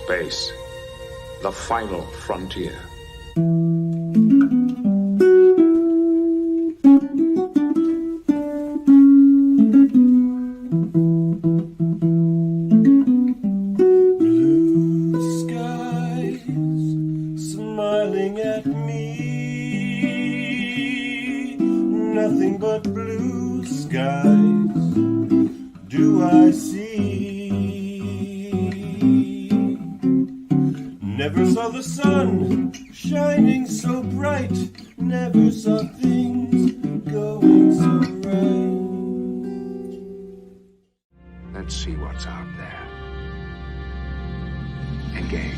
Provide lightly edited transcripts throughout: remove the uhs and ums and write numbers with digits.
Space, the final frontier. Blue skies smiling at me, nothing but blue skies do I see. Never saw the sun shining so bright, never saw things going so right. Let's see what's out there. Engage.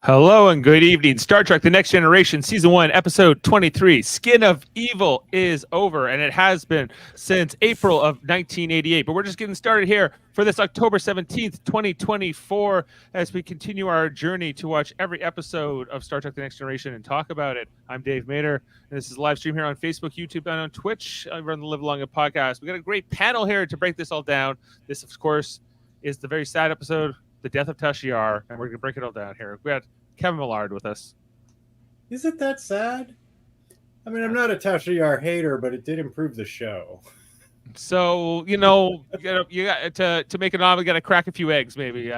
Hello and good evening. Star Trek The Next Generation, Season 1, Episode 23, Skin of Evil is over, and it has been since April of 1988. But we're just getting started here for this October 17th, 2024, as we continue our journey to watch every episode of Star Trek The Next Generation and talk about it. I'm Dave Mader, and this is a live stream here on Facebook, YouTube, and on Twitch. I run the Live Along It podcast. We got a great panel here to break this all down. This, of course, is the very sad episode, The Death of Tashiar, and we're going to break it all down here. We got Kevin Millard with us. Is it that sad? I mean, I'm not a Tasha Yar hater, but it did improve the show. So, you got to make an omelet, got to crack a few eggs, maybe,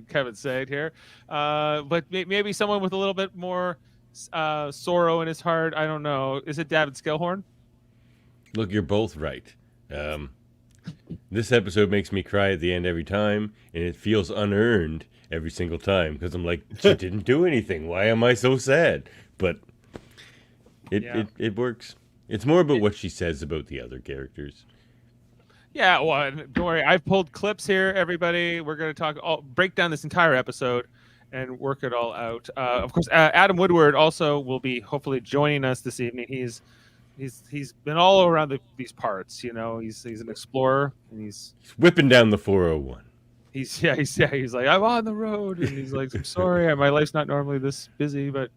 Kevin said here. But maybe someone with a little bit more sorrow in his heart. I don't know. Is it Davan Skelhorn? Look, you're both right. This episode makes me cry at the end every time, and it feels unearned every single time because I'm like, she didn't do anything. Why am I so sad? But it works. It's more about what she says about the other characters. Yeah, well, don't worry. I've pulled clips here, everybody. We're going to break down this entire episode and work it all out. Of course, Adam Woodward also will be hopefully joining us this evening. He's been all around these parts. He's an explorer, and he's whipping down the 401. He's like, I'm on the road, and he's like, I'm sorry, my life's not normally this busy, but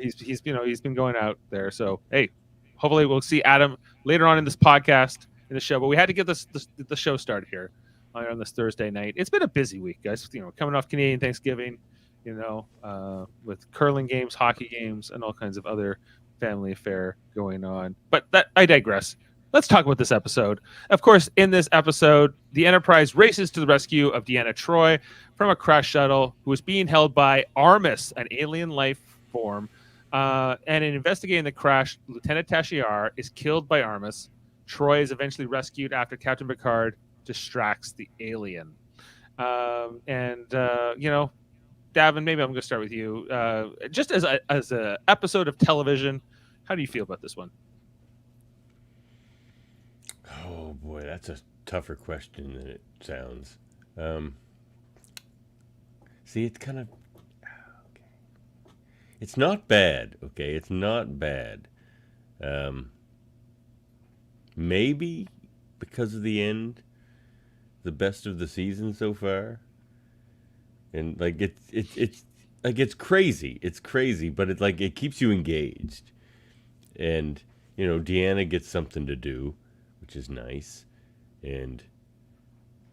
he's been going out there. So hey, hopefully we'll see Adam later on in this podcast in the show. But we had to get the show started here on this Thursday night. It's been a busy week, guys. Coming off Canadian Thanksgiving, with curling games, hockey games, and all kinds of other family affair going on. But I digress. Let's talk about this episode. Of course, in this episode, the Enterprise races to the rescue of Deanna Troi from a crash shuttle who is being held by Armus, an alien life form. And in investigating the crash, Lieutenant Tashiar is killed by Armus. Troi is eventually rescued after Captain Picard distracts the alien. Davin, maybe I'm going to start with you. Just as a episode of television, how do you feel about this one? Oh boy, that's a tougher question than it sounds. See, it's kind of okay. It's not bad. Okay, it's not bad. Maybe because of the end, the best of the season so far, and like it's crazy. It's crazy, but it keeps you engaged, and Deanna gets something to do, which is nice. And,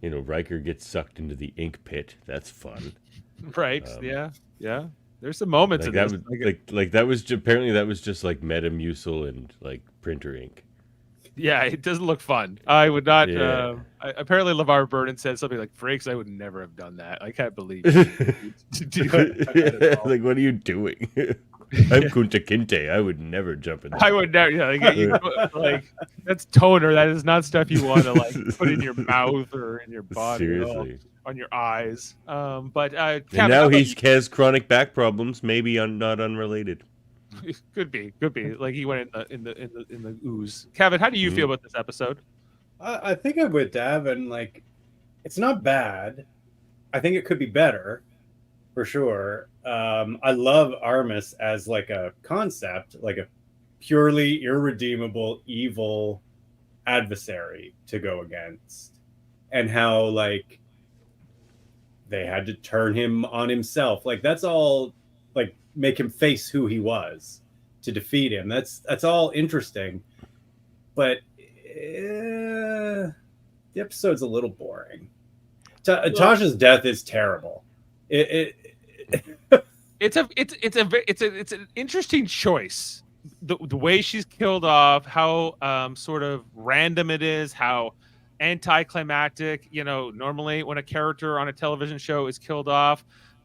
Riker gets sucked into the ink pit. That's fun. Right. Yeah. There's some moments in this. Apparently that was just like Metamucil and like printer ink. Yeah, it doesn't look fun. I would not. Yeah. Apparently, LeVar Burton said something like, "Frakes, I would never have done that. I can't believe you to do that." Like, what are you doing? I'm Kunta Kinte. I would never jump in that. I would never. Yeah, like that's toner. That is not stuff you want to put in your mouth or in your body. Seriously. On your eyes. But and now he has chronic back problems. Maybe not unrelated. Could be. Like he went in the ooze. Kevin, how do you feel about this episode? I think I'm with Davin. Like, it's not bad. I think it could be better, for sure. I love Armus as like a concept, like a purely irredeemable evil adversary to go against, and how they had to turn him on himself. Like, that's all like make him face who he was to defeat him. That's all interesting, but the episode's a little boring. Tasha's death is terrible. It's an interesting choice. The way she's killed off, how sort of random it is, how anticlimactic. Normally when a character on a television show is killed off,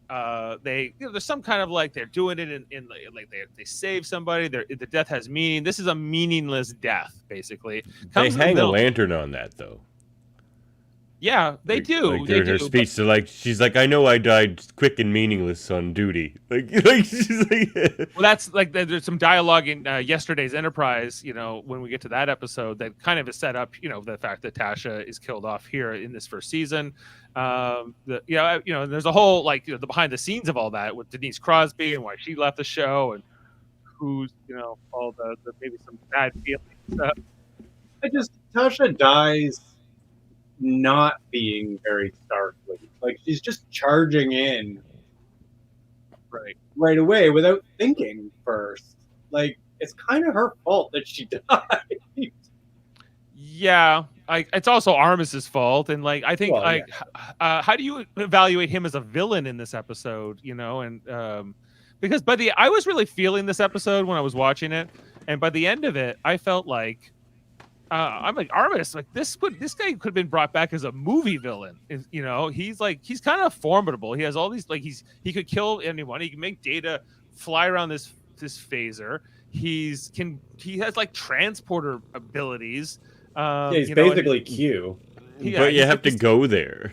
there's some kind of like they're doing it in like they save somebody. The death has meaning. This is a meaningless death, basically. They hang a lantern on that though. Yeah, they do. Like during her speech, so like she's like, "I know I died quick and meaningless on duty." Like she's like. Well, that's like there's some dialogue in yesterday's Enterprise. When we get to that episode, that kind of is set up. The fact that Tasha is killed off here in this first season. There's a whole the behind the scenes of all that with Denise Crosby and why she left the show and who's all the maybe some bad feelings. Tasha dies not being very Starfleet. Like she's just charging in right away without thinking first. Like it's kind of her fault that she died. Yeah, it's also Armis's fault, and I think how do you evaluate him as a villain in this episode? And because I was really feeling this episode when I was watching it, and by the end of it, I felt like. I'm like Armis, this guy could have been brought back as a movie villain. He's kind of formidable. He has all these he could kill anyone. He can make Data fly around this phaser. He has transporter abilities. He's basically Q. But you have to go there.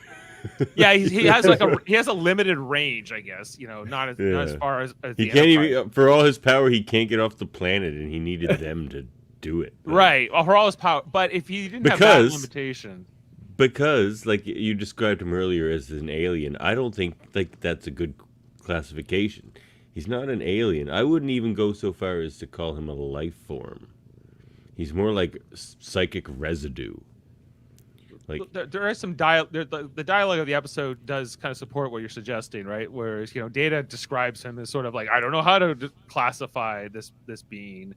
Yeah, he has a limited range, I guess. Not as far as he can't even for all his power. He can't get off the planet, and he needed them to. Do it right for all his power, but if he didn't have that limitation, because like you described him earlier as an alien, I don't think that's a good classification. He's not an alien. I wouldn't even go so far as to call him a life form. He's more like psychic residue. Like there is some dialogue. The dialogue of the episode does kind of support what you're suggesting, right? Whereas Data describes him as sort of like I don't know how to classify this being.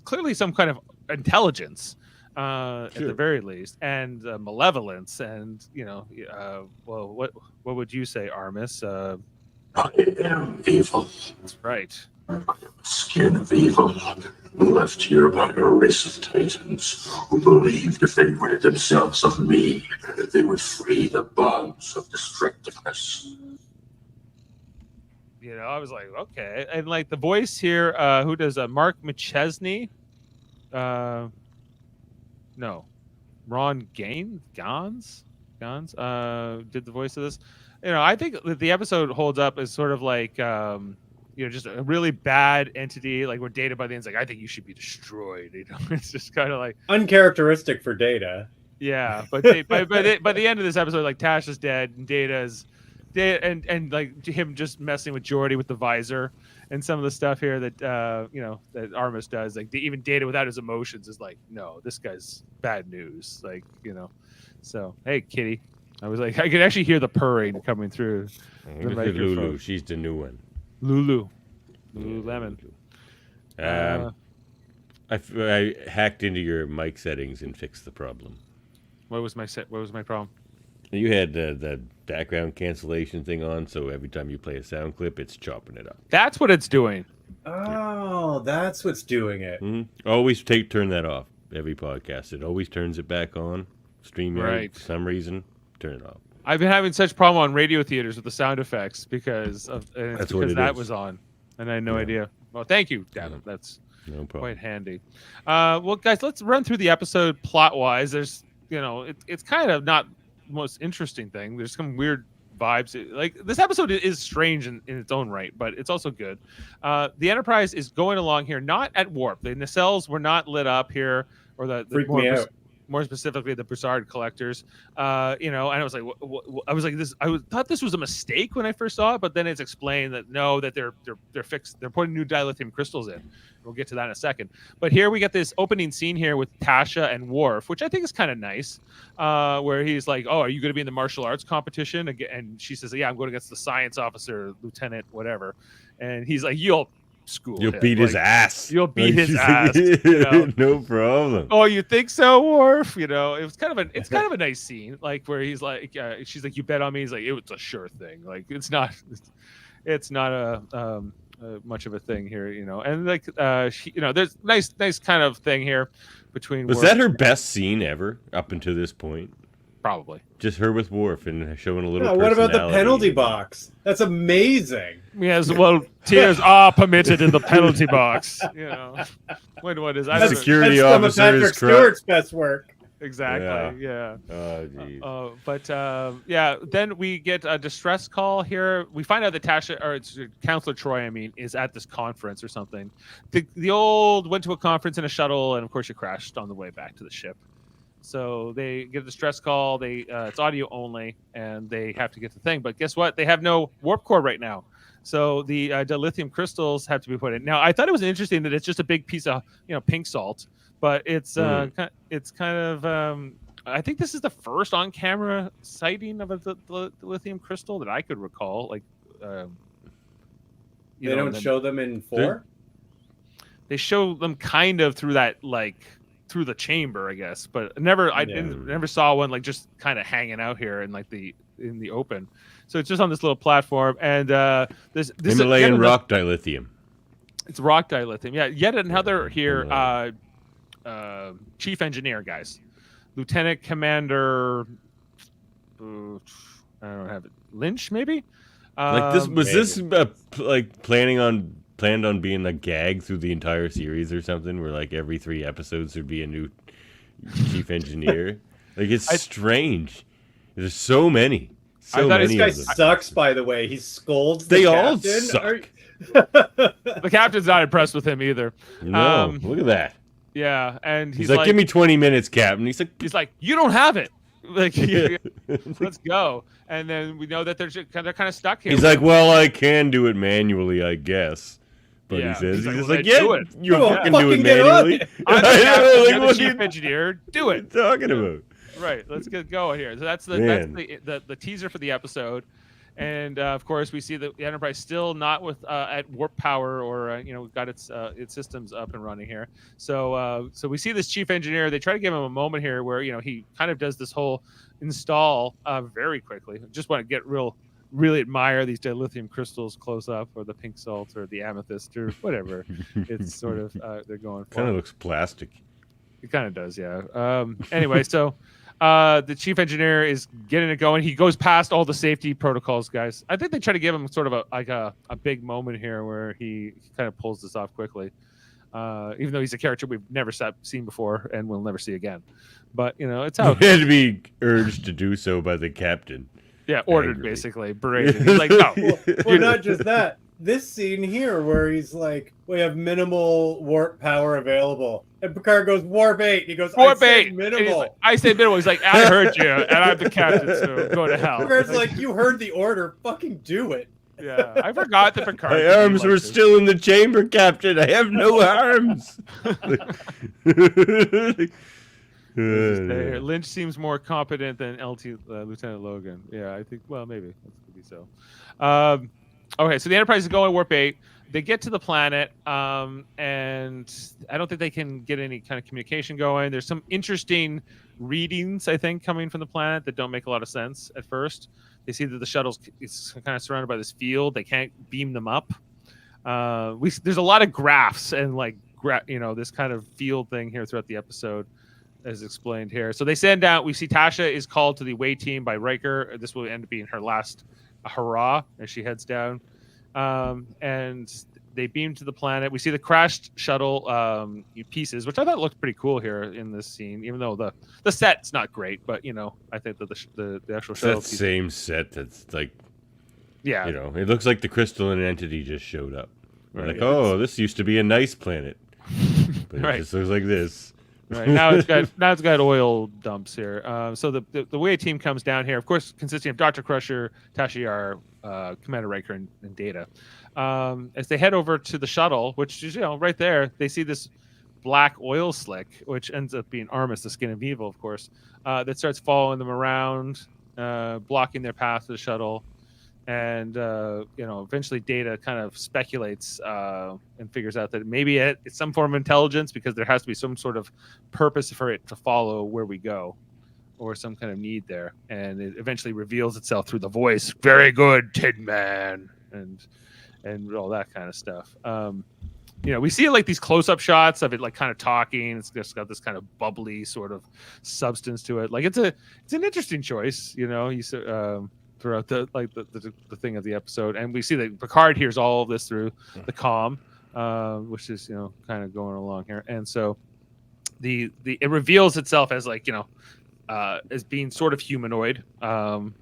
Clearly, some kind of intelligence, at the very least, and malevolence, and well, what would you say, Armis? I am evil. That's right. Skin of evil, left here by a race of titans who believed if they rid themselves of me, they would free the bonds of destructiveness. I was like, okay, and the voice here, who does Mark McChesney? No, Ron Gans did the voice of this. I think that the episode holds up as sort of just a really bad entity, where Data by the end's I think you should be destroyed. It's just kind of uncharacteristic for Data. Yeah, but by the end of this episode, Tasha's dead and Data's dead, and him just messing with Geordi with the visor and some of the stuff here that that Armis does. Even Data without his emotions is no, this guy's bad news. So hey, Kitty, I was I could actually hear the purring coming through. Lulu, she's the new one. Lululemon. I hacked into your mic settings and fixed the problem. What was my problem? You had the background cancellation thing on, so every time you play a sound clip, it's chopping it up. That's what it's doing. Oh, that's what's doing it. Mm-hmm. Always turn that off. Every podcast, it always turns it back on. StreamYard, for some reason, turn it off. I've been having such problem on radio theaters with the sound effects because that was on, and I had no idea. Well, thank you, Davan. That's no problem. Quite handy. Well, guys, let's run through the episode plot-wise. There's, it's kind of not the most interesting thing. There's some weird vibes. This episode is strange in its own right, but it's also good. The Enterprise is going along here, not at warp. The nacelles were not lit up here, or freaked me out. more specifically the Broussard collectors. And I was like, I was like, thought this was a mistake when I first saw it, but then it's explained that no, that they're fixed. They're putting new dilithium crystals in. We'll get to that in a second. But here we get this opening scene here with Tasha and Worf, which I think is kind of nice, where he's like, "Oh, are you going to be in the martial arts competition?" And she says, "Yeah, I'm going against the science officer, lieutenant, whatever." And he's like, "You'll beat his ass. You'll beat his ass. No problem." Oh, you think so, Worf? It was kind of a nice scene, like where he's like, she's like, "You bet on me." He's like, "It was a sure thing." Like it's not a much of a thing here, and like there's nice kind of thing here between. Was Worf. that her best scene ever up until this point? Probably just her with Worf and showing a little. Yeah, what about the penalty box? That's amazing. Yes, well, tears are permitted in the penalty box. What is that? Security that's some of officers. Patrick Stewart's best work. Exactly. Yeah. Oh, geez. Then we get a distress call here. We find out that Tasha, or it's Counselor Troy, is at this conference or something. The old went to a conference in a shuttle, and of course, she crashed on the way back to the ship. So they get a distress call. It's audio only, and they have to get the thing. But guess what? They have no warp core right now. So the dilithium crystals have to be put in. Now, I thought it was interesting that it's just a big piece of pink salt, but it's kind of. I think this is the first on-camera sighting of the lithium crystal that I could recall. Like, they don't show them in 4. They show them kind of through that through the chamber, I guess, but never saw one like just kind of hanging out here in in the open. So it's just on this little platform, and this Himalayan rock dilithium. It's rock dilithium. Yeah, yet another here. Chief engineer, guys, Lieutenant Commander. I don't have it. Lynch, maybe. This planned on being a gag through the entire series or something, where like every 3 episodes there'd be a new chief engineer? It's strange. There's so many. This guy sucks, by the way. He scolds the captain. They all suck. The captain's not impressed with him either. No, look at that. Yeah, and he's like, "Give me 20 minutes, Captain." He's like, "You don't have it. Let's go." And then we know that they're kind of stuck here. He's like, "Well, I can do it manually, I guess." But he says, "You fucking do it manually." I'm the chief engineer. Do it. What are you talking about? Right. Let's get going here. So that's the teaser for the episode. And of course, we see the Enterprise still not with at warp power, or got its systems up and running here. So we see this chief engineer. They try to give him a moment here where he kind of does this whole install very quickly. Just want to get really admire these dilithium crystals close up, or the pink salt, or the amethyst, or whatever. It's sort of they're going for. Kind of looks plastic. It kind of does, yeah. Anyway, so. The chief engineer is getting it going. He goes past all the safety protocols, guys. I think they try to give him sort of a big moment here where he kind of pulls this off quickly, even though he's a character we've never seen before and we'll never see again. But it's how he had to be urged to do so by the captain. Yeah, ordered angrily. Basically, berated. He's like, "No." Well, not just that. This scene here where he's like, "We have minimal warp power available," and Picard goes, "Warp 8." He goes, "Warp 8, minimal." Like, I said minimal. He's like, "I heard you, and I'm the captain, so go to hell." Picard's like, "You heard the order. Fucking do it." Yeah, I forgot that Picard. My arms were still in the chamber, Captain. I have no arms. Lynch seems more competent than Lieutenant Logan. Yeah, I think. Well, maybe that could be so. Okay, so the Enterprise is going warp 8. They get to the planet, and I don't think they can get any kind of communication going. There's some interesting readings, I think, coming from the planet that don't make a lot of sense at first. They see that the shuttle is kind of surrounded by this field. They can't beam them up. There's a lot of graphs and this kind of field thing here throughout the episode, as explained here. So they send out. We see Tasha is called to the away team by Riker. This will end up being her last hurrah as she heads down, and they beam to the planet. We see the crashed shuttle pieces, which I thought looked pretty cool here in this scene, even though the set's not great, but I think that the actual shuttle that same set that's like, yeah, it looks like the crystalline entity just showed up. Right. Like, oh, this used to be a nice planet, but it just looks like this. Right now it's got oil dumps here. So the way team comes down here, of course, consisting of Dr. Crusher, Tasha Yar, Commander Riker, and Data. As they head over to the shuttle, which is right there, they see this black oil slick, which ends up being Armis, the skin of evil, of course, that starts following them around, blocking their path to the shuttle. And eventually Data kind of speculates and figures out that maybe it's some form of intelligence, because there has to be some sort of purpose for it to follow where we go, or some kind of need there. And it eventually reveals itself through the voice, "Very good, Tin Man," and all that kind of stuff. We see like these close-up shots of it, like kind of talking. It's just got this kind of bubbly sort of substance to it. Like it's an interesting choice, throughout the thing of the episode. And we see that Picard hears all of this through the comm, which is kind of going along here. And so it reveals itself as as being sort of humanoid. That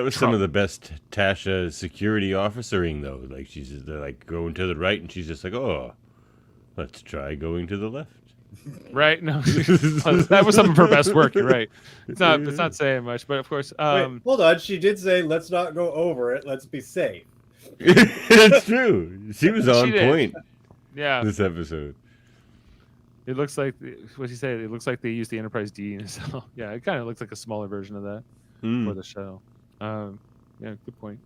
was some of the best Tasha security officering, though. Like they're like going to the right, and she's just like, "Oh, let's try going to the left." Right? No, that was some of her best work. You're right. It's not saying much, but of course. Wait, hold on. She did say, "Let's not go over it. Let's be safe." It's true. She was on point. Yeah. This episode. It looks like what you said. It looks like they used the Enterprise D. So yeah, it kind of looks like a smaller version of that for the shuttle. Yeah, good point.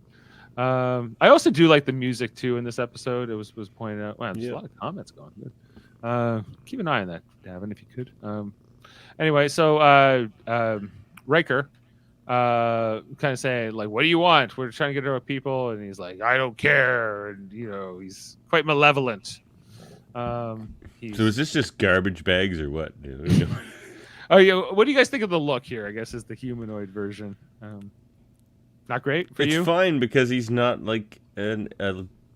I also do like the music too in this episode. It was pointed out. Wow, there's a lot of comments going. Good. Keep an eye on that, Davan, if you could. Anyway, so Riker kind of saying like, "What do you want? We're trying to get rid of people," and he's like, "I don't care," and he's quite malevolent. So is this just garbage bags or what? Oh yeah, what do you guys think of the look here? I guess is the humanoid version. Not great for you? It's fine because he's not like a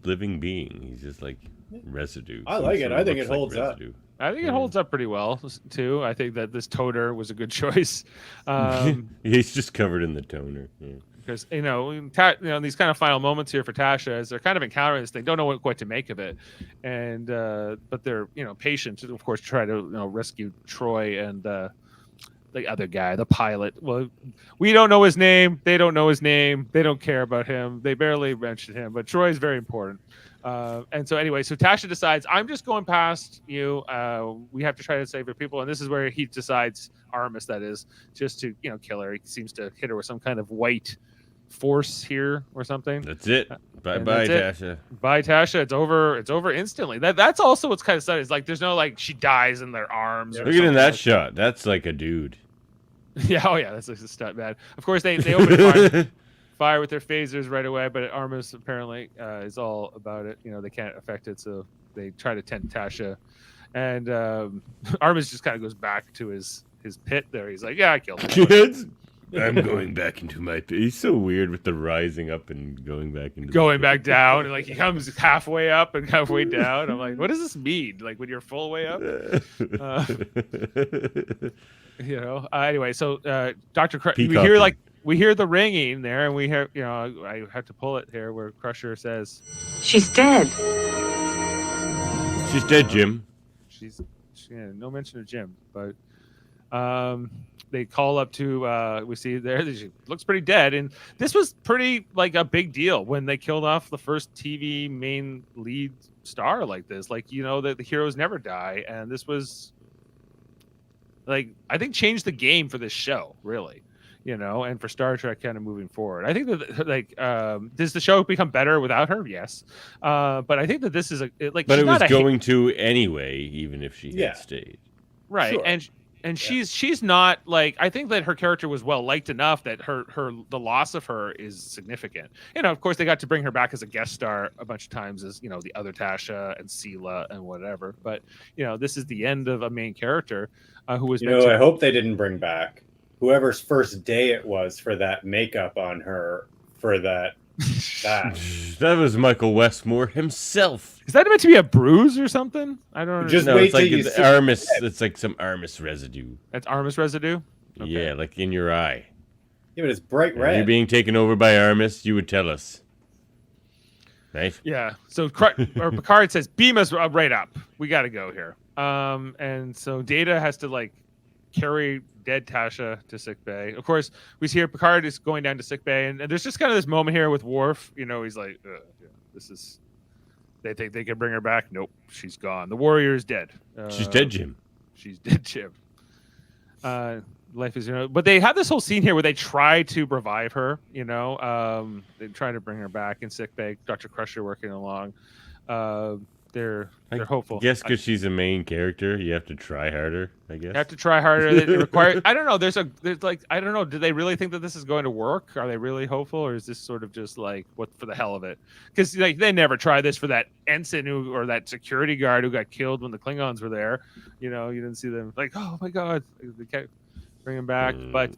living being. He's just like residue. I like it. I think it holds up. I think it holds up pretty well too. I think that this toner was a good choice. He's just covered in the toner. Because these kind of final moments here for Tasha, as they're kind of encountering this, they don't know what to make of it, and but they're patient, of course, try to rescue Troy and the other guy, the pilot. Well, we don't know his name. They don't know his name. They don't care about him. They barely mention him, but Troy is very important. And so anyway, so Tasha decides, I'm just going past you. We have to try to save her people. And this is where he decides, Armis, that is, just to, kill her. He seems to hit her with some kind of white force here or something. That's it. Bye-bye, Tasha. Bye, Tasha. It's over. It's over instantly. That's also what's kind of sad. Is like there's no like she dies in their arms. Look at that shot. That's like a dude. Yeah. Oh yeah. That's like a stunt man. Of course they open fire with their phasers right away, but Armis apparently is all about it. They can't affect it, so they try to tent Tasha, and Armis just kind of goes back to his pit there. He's like, "Yeah, I killed him." I'm going back into my pit. He's so weird with the rising up and going back down, and like he comes halfway up and halfway down. I'm like, what does this mean? Like when you're full way up? Anyway, so Dr. We hear the ringing there, and we hear, I have to pull it here where Crusher says, "She's dead." She's dead, Jim. No mention of Jim, but they call up to we see there she looks pretty dead, and this was pretty like a big deal when they killed off the first TV main lead star like this. Like that the heroes never die, and this was like I think changed the game for this show really. And for Star Trek kind of moving forward. I think that does the show become better without her? Yes. But I think that this is but it was going to anyway, even if she had stayed. Right. Sure. And she's not like, I think that her character was well liked enough that the loss of her is significant. Of course they got to bring her back as a guest star a bunch of times as, the other Tasha and Sela and whatever. But, this is the end of a main character who was I hope they didn't bring back whoever's first day it was for that makeup on her for that. That was Michael Westmore himself. Is that meant to be a bruise or something? I don't know. Just wait it's till like you it's see Armis. It's like some Armis residue. That's Armis residue? Okay. Yeah, like in your eye. Yeah, but it's bright red. You're being taken over by Armis, you would tell us. Right? Yeah. So Picard says, beam us right up. we got to go here. And so Data has to like carry dead Tasha to sickbay. Of course, we see here Picard is going down to sickbay, and there's just kind of this moment here with Worf. You know, he's like, yeah, this is. They think they can bring her back. Nope, she's gone. The warrior is dead. She's dead, Jim. She's dead, Jim. Life is, but they have this whole scene here where they try to revive her. You know, they try to bring her back in sickbay. Dr. Crusher working along. They're hopeful. Yes, because she's a main character, you have to try harder. I guess you have to try harder. It requires. I don't know. There's like I don't know. Do they really think that this is going to work? Are they really hopeful, or is this sort of just like what for the hell of it? Because like they never tried this for that ensign or that security guard who got killed when the Klingons were there. You know, you didn't see them like, oh my god, they kept bring him back. But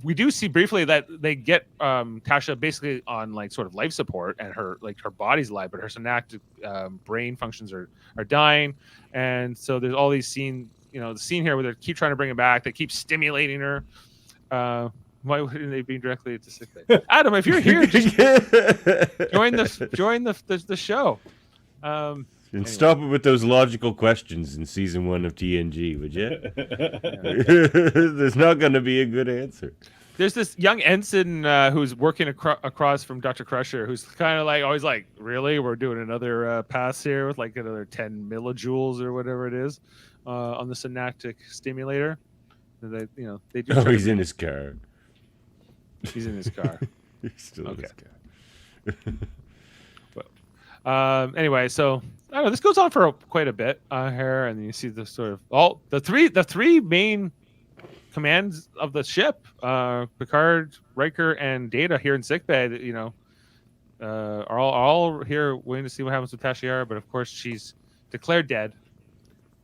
we do see briefly that they get Tasha basically on like sort of life support, and her body's alive, but her synaptic brain functions are dying. And so there's all these scenes, you know, the scene here where they keep trying to bring him back. They keep stimulating her. Why wouldn't they be directly to sickbay? Adam, if you're here, just join the show. And anyway. Stop it with those logical questions in season 1 of TNG, would you? There's not going to be a good answer. There's this young ensign who's working across from Dr. Crusher, who's kind of like always like, really, we're doing another pass here with like another 10 millijoules or whatever it is on the synaptic stimulator. And they, you know, they do. Oh, he's in his car. He's in his car. He's still in his car. Anyway, so I don't know. This goes on for quite a bit here, and you see the sort of all the three main commands of the ship: Picard, Riker, and Data here in sickbay. That, you know, are all here waiting to see what happens with Tasha Yar. But of course, she's declared dead,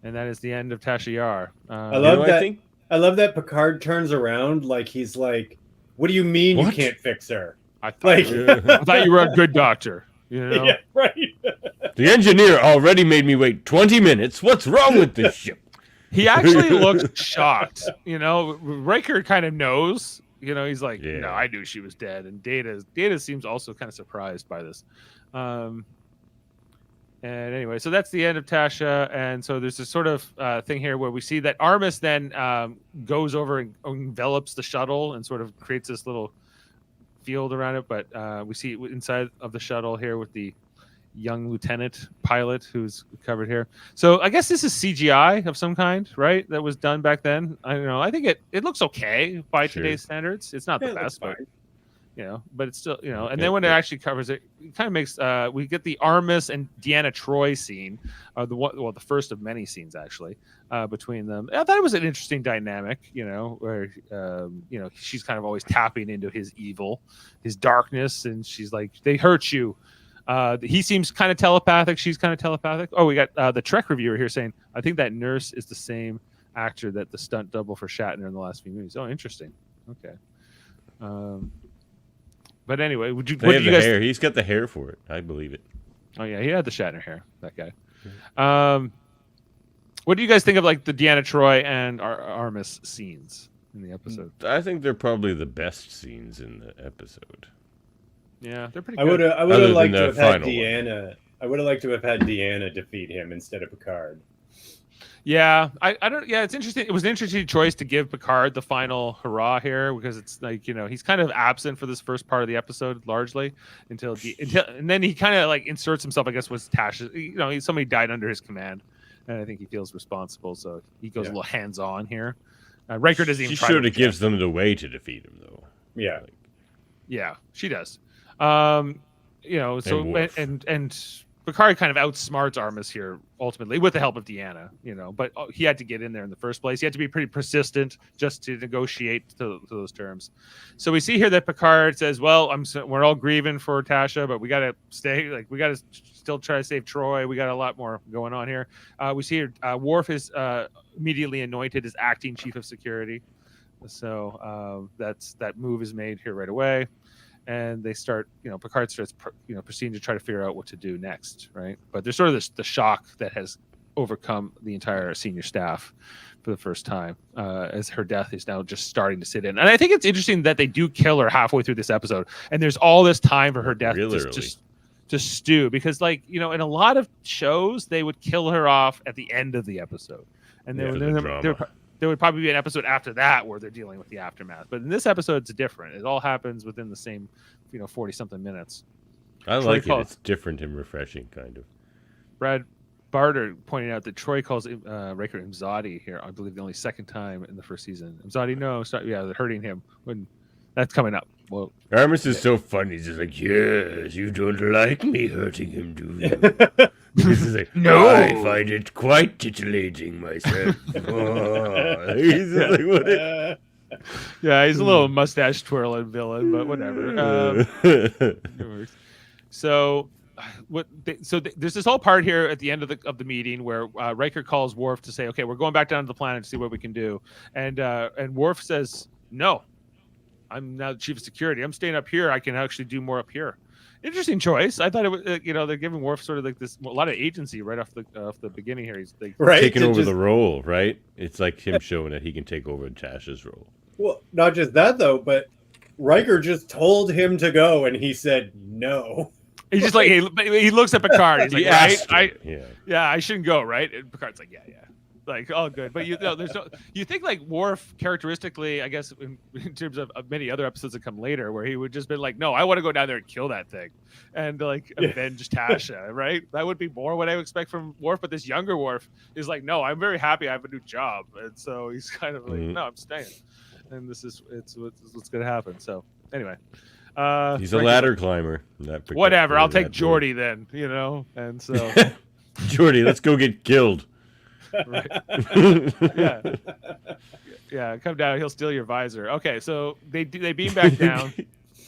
and that is the end of Tasha Yar. I love that. I love that Picard turns around like he's like, "What do you mean you can't fix her?" I thought you were a good doctor. You know? Yeah, right. The engineer already made me wait 20 minutes. What's wrong with this ship? He actually looked shocked. You know, Riker kind of knows. You know, he's like, no, I knew she was dead. And Data seems also kind of surprised by this. And anyway, so that's the end of Tasha. And so there's this sort of thing here where we see that Armis then goes over and envelops the shuttle and sort of creates this little field around it. But we see inside of the shuttle here with the young lieutenant pilot who's covered here. So I guess this is CGI of some kind, right? That was done back then. I don't know. I think it looks okay by today's standards. It's not the best, but you know, but it's still, you know. And then when it actually covers it, it kind of makes we get the Armis and Deanna Troi scene, the first of many scenes actually between them. I thought it was an interesting dynamic, you know, where you know, she's kind of always tapping into his evil, his darkness, and she's like, they hurt you. He seems kind of telepathic. She's kind of telepathic. Oh, we got the Trek reviewer here saying, I think that nurse is the same actor that the stunt double for Shatner in the last few movies. Oh, interesting. Okay. But anyway, what do you guys? Hair. He's got the hair for it. I believe it. Oh yeah, he had the Shatner hair. That guy. What do you guys think of like the Deanna Troi and Armis scenes in the episode? I think they're probably the best scenes in the episode. Yeah, they're pretty good. I would have liked to have had Deanna. I would have liked to have had Deanna defeat him instead of Picard. Yeah, I don't. Yeah, it's interesting. It was an interesting choice to give Picard the final hurrah here because it's like, you know, he's kind of absent for this first part of the episode largely until and then he kind of like inserts himself. I guess was Tasha. You know, somebody died under his command, and I think he feels responsible, so he goes a little hands on here. Riker doesn't even. She sort of gives them the way to defeat him, though. Yeah, yeah, she does. You know, so and Picard kind of outsmarts Armis here ultimately with the help of Deanna, you know, but he had to get in there in the first place. He had to be pretty persistent just to negotiate to those terms. So we see here that Picard says, well, we're all grieving for Tasha, but we got to stay, like, we got to still try to save Troy. We got a lot more going on here. We see here, Worf is immediately anointed as acting chief of security. So that move is made here right away. And they start, you know, Picard starts, proceeding to try to figure out what to do next, right? But there's sort of the shock that has overcome the entire senior staff for the first time, as her death is now just starting to sit in. And I think it's interesting that they do kill her halfway through this episode, and there's all this time for her death. to stew, because like, you know, in a lot of shows they would kill her off at the end of the episode, and Yeah, there would probably be an episode after that where they're dealing with the aftermath. But in this episode, it's different. It all happens within the same, 40-something minutes. I like it. It's different and refreshing, kind of. Brad Barter pointed out that Troy calls Riker Imzadi here, I believe the only second time in the first season. Imzadi, no, stop, yeah, they're hurting him. When that's coming up. Well, Armis is so funny. He's just like, yes, you don't like me hurting him, do you? He's like, no, I find it quite titillating myself. Oh. He's just like, what? Yeah, he's a little mustache twirling villain, but whatever. So, there's this whole part here at the end of the meeting where Riker calls Worf to say, "Okay, we're going back down to the planet to see what we can do," and Worf says, "No, I'm now the chief of security. I'm staying up here. I can actually do more up here." Interesting choice. I thought it was, they're giving Worf sort of like this a lot of agency right off the beginning here. He's like, taking over the role, right? It's like him showing that he can take over Tasha's role. Well, not just that though, but Riker just told him to go, and he said no. He's just like he looks at Picard. He's like, I shouldn't go, right? And Picard's like, yeah, like, all good. But you think like Worf characteristically, I guess, in terms of many other episodes that come later, where he would just be like, no, I want to go down there and kill that thing, and like avenge Tasha, right? That would be more what I would expect from Worf. But this younger Worf is like, no, I'm very happy I have a new job, and so he's kind of like, no, I'm staying, and it's what's going to happen. So anyway. He's a ladder climber. Whatever, I'll take Geordi then, and so Geordi, let's go get killed. Right. Yeah, come down, he'll steal your visor. Okay, so they beam back down.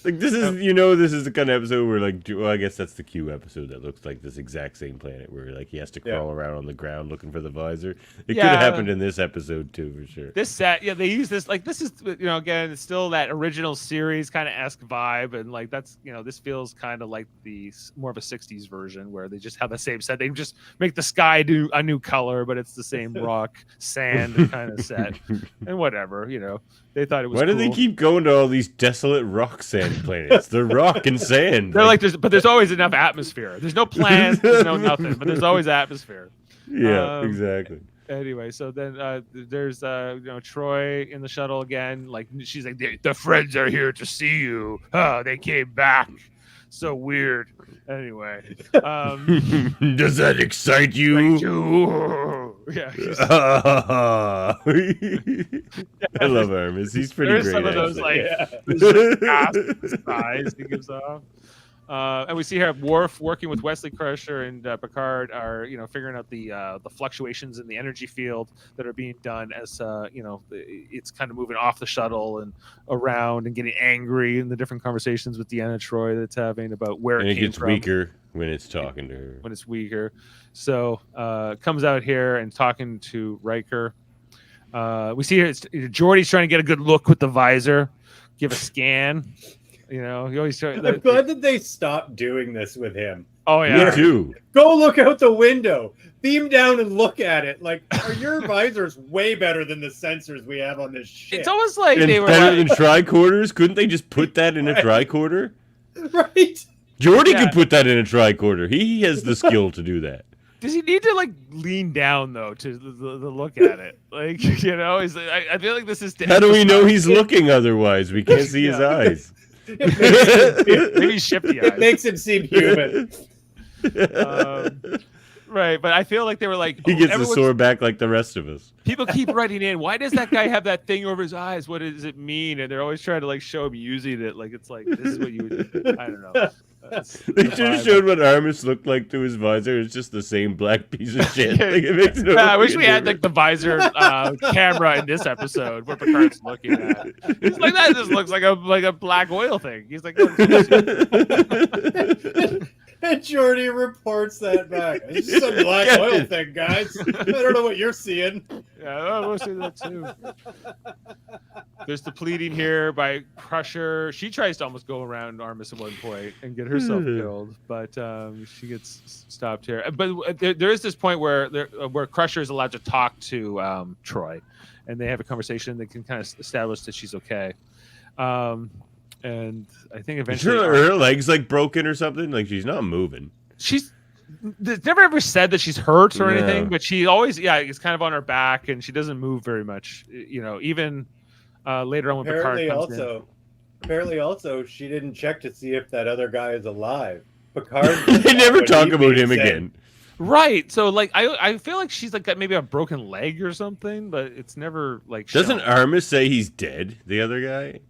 Like this is this is the kind of episode where like I guess that's the Q episode that looks like this exact same planet where like he has to crawl around on the ground looking for the visor. It could have happened in this episode too, for sure. This set, they use this like this is again, it's still that original series kind of esque vibe, and like that's this feels kind of like the more of a 60s version where they just have the same set. They just make the sky do a new color, but it's the same rock sand kind of set, and whatever they thought it was. Why do they keep going to all these desolate rock sand planets? They're rock and sand. They're like there's always enough atmosphere. There's no plants, there's no nothing, but there's always atmosphere. Yeah, exactly. Anyway, so then there's Troy in the shuttle again. Like she's like, the friends are here to see you. They came back. So weird. Anyway, does that excite you? Yeah. I love Armis. He's pretty great. There's some of those eyes he gives off. And we see here Worf working with Wesley Crusher and Picard are figuring out the fluctuations in the energy field that are being done as it's kind of moving off the shuttle and around and getting angry in the different conversations with Deanna Troi that's having about where it gets from. Weaker when it's talking to her. When it's weaker, so comes out here and talking to Riker. We see here Geordi's trying to get a good look with the visor, give a scan. You always try. I'm glad that they stopped doing this with him. Oh yeah, me too. Go look out the window, beam down and look at it. Like, are your visors way better than the sensors we have on this ship? It's almost like and they were better than tricorders. Couldn't they just put that in a tricorder? Right. Geordi could put that in a tricorder. He has the skill to do that. Does he need to like lean down though to the look at it? Like I feel like this is. How do we know he's looking? Otherwise, we can't see his eyes. Maybe he's shifty eyes. It makes him seem human. Right, but I feel like they were like he gets the sore back like the rest of us. People keep writing in, why does that guy have that thing over his eyes? What does it mean? And they're always trying to like show him using it, like it's like this is what you would. I don't know. They should have showed what Armis looked like to his visor. It's just the same black piece of shit. Like, it makes no I wish we had like the visor camera in this episode where Picard's looking at. He's like, that just looks like a black oil thing. He's like, and Geordi reports that back. It's just some black oil thing, guys. I don't know what you're seeing. Yeah, I want to see that too. There's the pleading here by Crusher. She tries to almost go around Armis at one point and get herself killed, but she gets stopped here. But there is this point where Crusher is allowed to talk to Troy, and they have a conversation that can kind of establish that she's okay. And I think Is eventually her legs like broken or something? Like she's not moving. she's never ever said that she's hurt or No. anything, but she always is kind of on her back and she doesn't move very much. Even later on when Picard comes in. Apparently, also, she didn't check to see if that other guy is alive. Picard. They never when talk he about beats him again. Right. So like I feel like she's like got maybe a broken leg or something, but it's never like Doesn't shown. Armis say he's dead? The other guy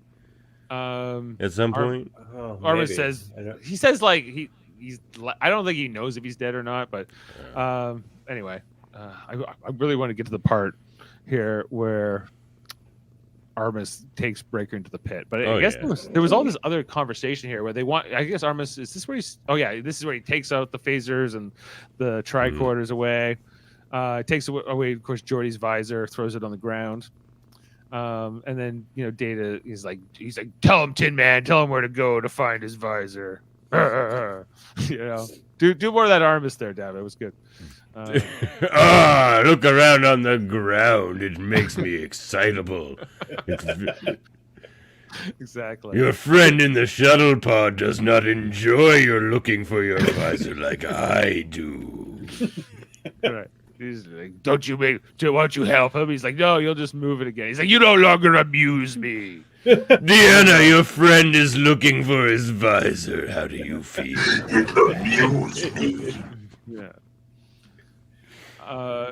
at some point. Oh, Armis maybe. says I don't- he says like he's I don't think he knows if he's dead or not, but anyway, I really want to get to the part here where Armis takes Breaker into the pit, but I guess there was all this other conversation here where they want. I guess Armis is this where he's? Oh yeah, this is where he takes out the phasers and the tricorders away. Takes away, of course, Geordi's visor, throws it on the ground, and then Data is like, tell him, Tin Man, tell him where to go to find his visor. Do more of that Armis there, Dav. It was good. Look around on the ground. It makes me excitable. Exactly. Your friend in the shuttle pod does not enjoy your looking for your visor like I do. Right. He's like, why don't you help him? He's like, no, you'll just move it again. He's like, you no longer amuse me. Deanna, your friend is looking for his visor. How do you feel? Amuse me. Yeah.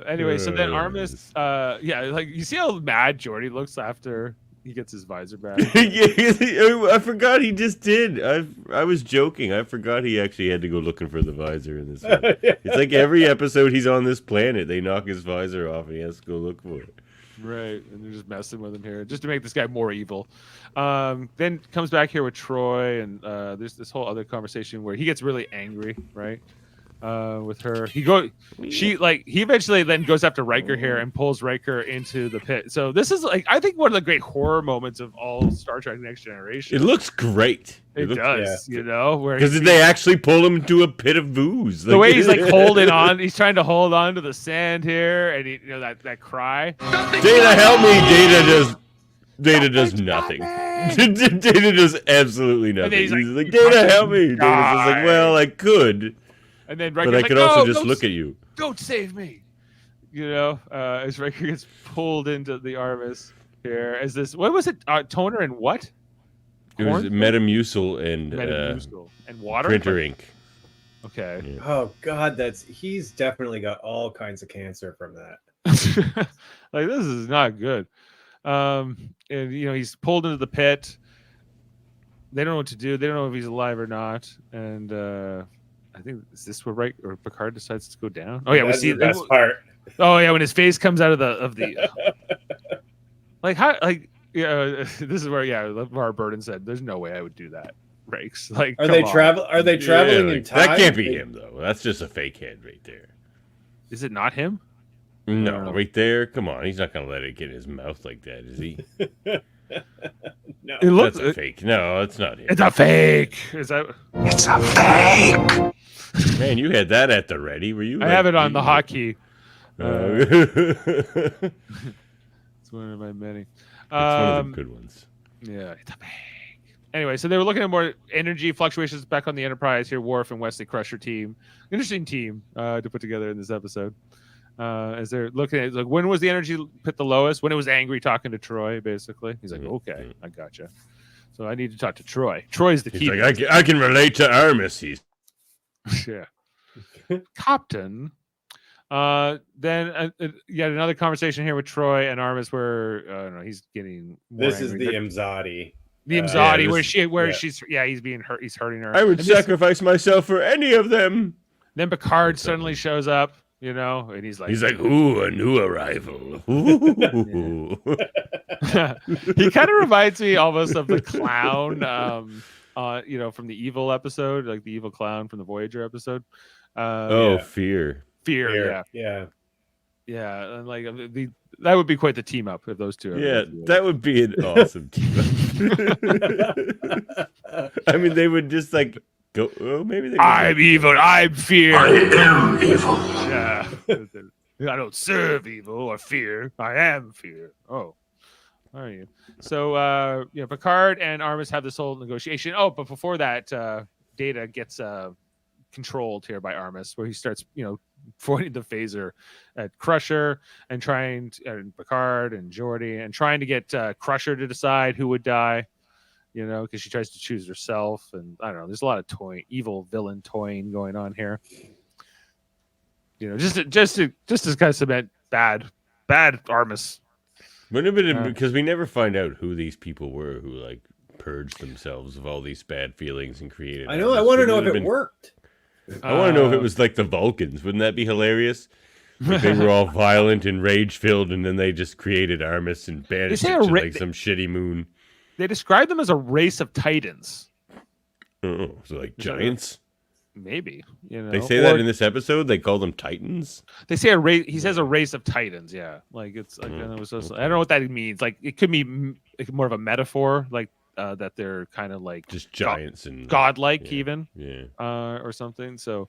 Anyway, so then Armis, like you see how mad Geordi looks after he gets his visor back. I forgot he just did. I was joking. I forgot he actually had to go looking for the visor in this one. It's like every episode he's on this planet, they knock his visor off and he has to go look for it. Right, and they're just messing with him here, just to make this guy more evil. Then comes back here with Troy, and there's this whole other conversation where he gets really angry, right? With her, he eventually then goes after Riker here and pulls Riker into the pit. So this is like, I think, one of the great horror moments of all Star Trek Next Generation. It looks great. It does, where because they actually pull him into a pit of booze. The way he's like holding on, he's trying to hold on to the sand here, and he, that cry. Data, help me! Data does nothing. Data does absolutely nothing. He's like, Data, help me! Data's just like, well, I could. And then But Riker's I could like, also just look at you. Don't save me. As Riker gets pulled into the Armis here. As this, what was it? Toner and what? It was Metamucil and Metamucil and water. printer ink. Okay. Yeah. Oh God, he's definitely got all kinds of cancer from that. Like, this is not good. And he's pulled into the pit. They don't know what to do. They don't know if he's alive or not. And I think, is this where Picard decides to go down? Oh yeah, That's we see the best part. Oh yeah, when his face comes out of the like how this is where LeVar Burton said, "There's no way I would do that." Rakes, like, Are they traveling in time? That can't be him though. That's just a fake head right there. Is it not him? No, right there. Come on, he's not gonna let it get in his mouth like that, is he? No, It looks That's a fake. No, it's not him. It's a fake. Is that? It's a fake. Man, you had that at the ready. Were you? I have it on the hotkey. It's It's one of my many. one of the good ones. Yeah, it's a fake. Anyway, so they were looking at more energy fluctuations back on the Enterprise here. Worf and Wesley Crusher team, interesting team to put together in this episode. As they're looking at, like, when was the energy pit the lowest? When it was angry talking to Troy, basically. He's like, okay, I gotcha. So I need to talk to Troy. Troy's the key. He's like, I can relate to Armis. He's Yeah. Captain. Then yet another conversation here with Troy and Armis where I don't know, he's getting more This angry. is the Imzadi. The Imzadi, yeah, where she's he's being hurt, he's hurting her. I would And this- sacrifice myself for any of them. Then Picard suddenly shows up, and he's like, Ooh, a new arrival. Ooh. he kind of reminds me almost of the clown, from the Evil episode, like the evil clown from the Voyager episode. Fear. Fear, Yeah. yeah, and like that would be quite the team up if those two. Yeah, that would be an awesome team. I mean, they would just like go. Oh, maybe they. I'm evil. I'm fear. I am evil. Yeah. I don't serve evil or fear. I am fear. Oh. are you? So, Picard and Armis have this whole negotiation. Oh, but before that, Data gets controlled here by Armis, where he starts, pointing the phaser at Crusher and and Picard and Geordi and trying to get Crusher to decide who would die. Because she tries to choose herself, and I don't know. There's a lot of evil villain toying going on here. Just to kind of cement bad Armis. Wouldn't have been because we never find out who these people were who like purged themselves of all these bad feelings and created. I know. I want to know if it worked. I want to know if it was like the Vulcans. Wouldn't that be hilarious? Like they were all violent and rage filled, and then they just created Armis and banished it to like some shitty moon. They describe them as a race of titans. Oh, so like giants? Maybe. They say that in this episode. They call them titans. They say a race. He says a race of titans. Yeah, like it's like I don't know what that means. Like it could be more of a metaphor, like that they're kind of like just giants and godlike, even, yeah, or something. So,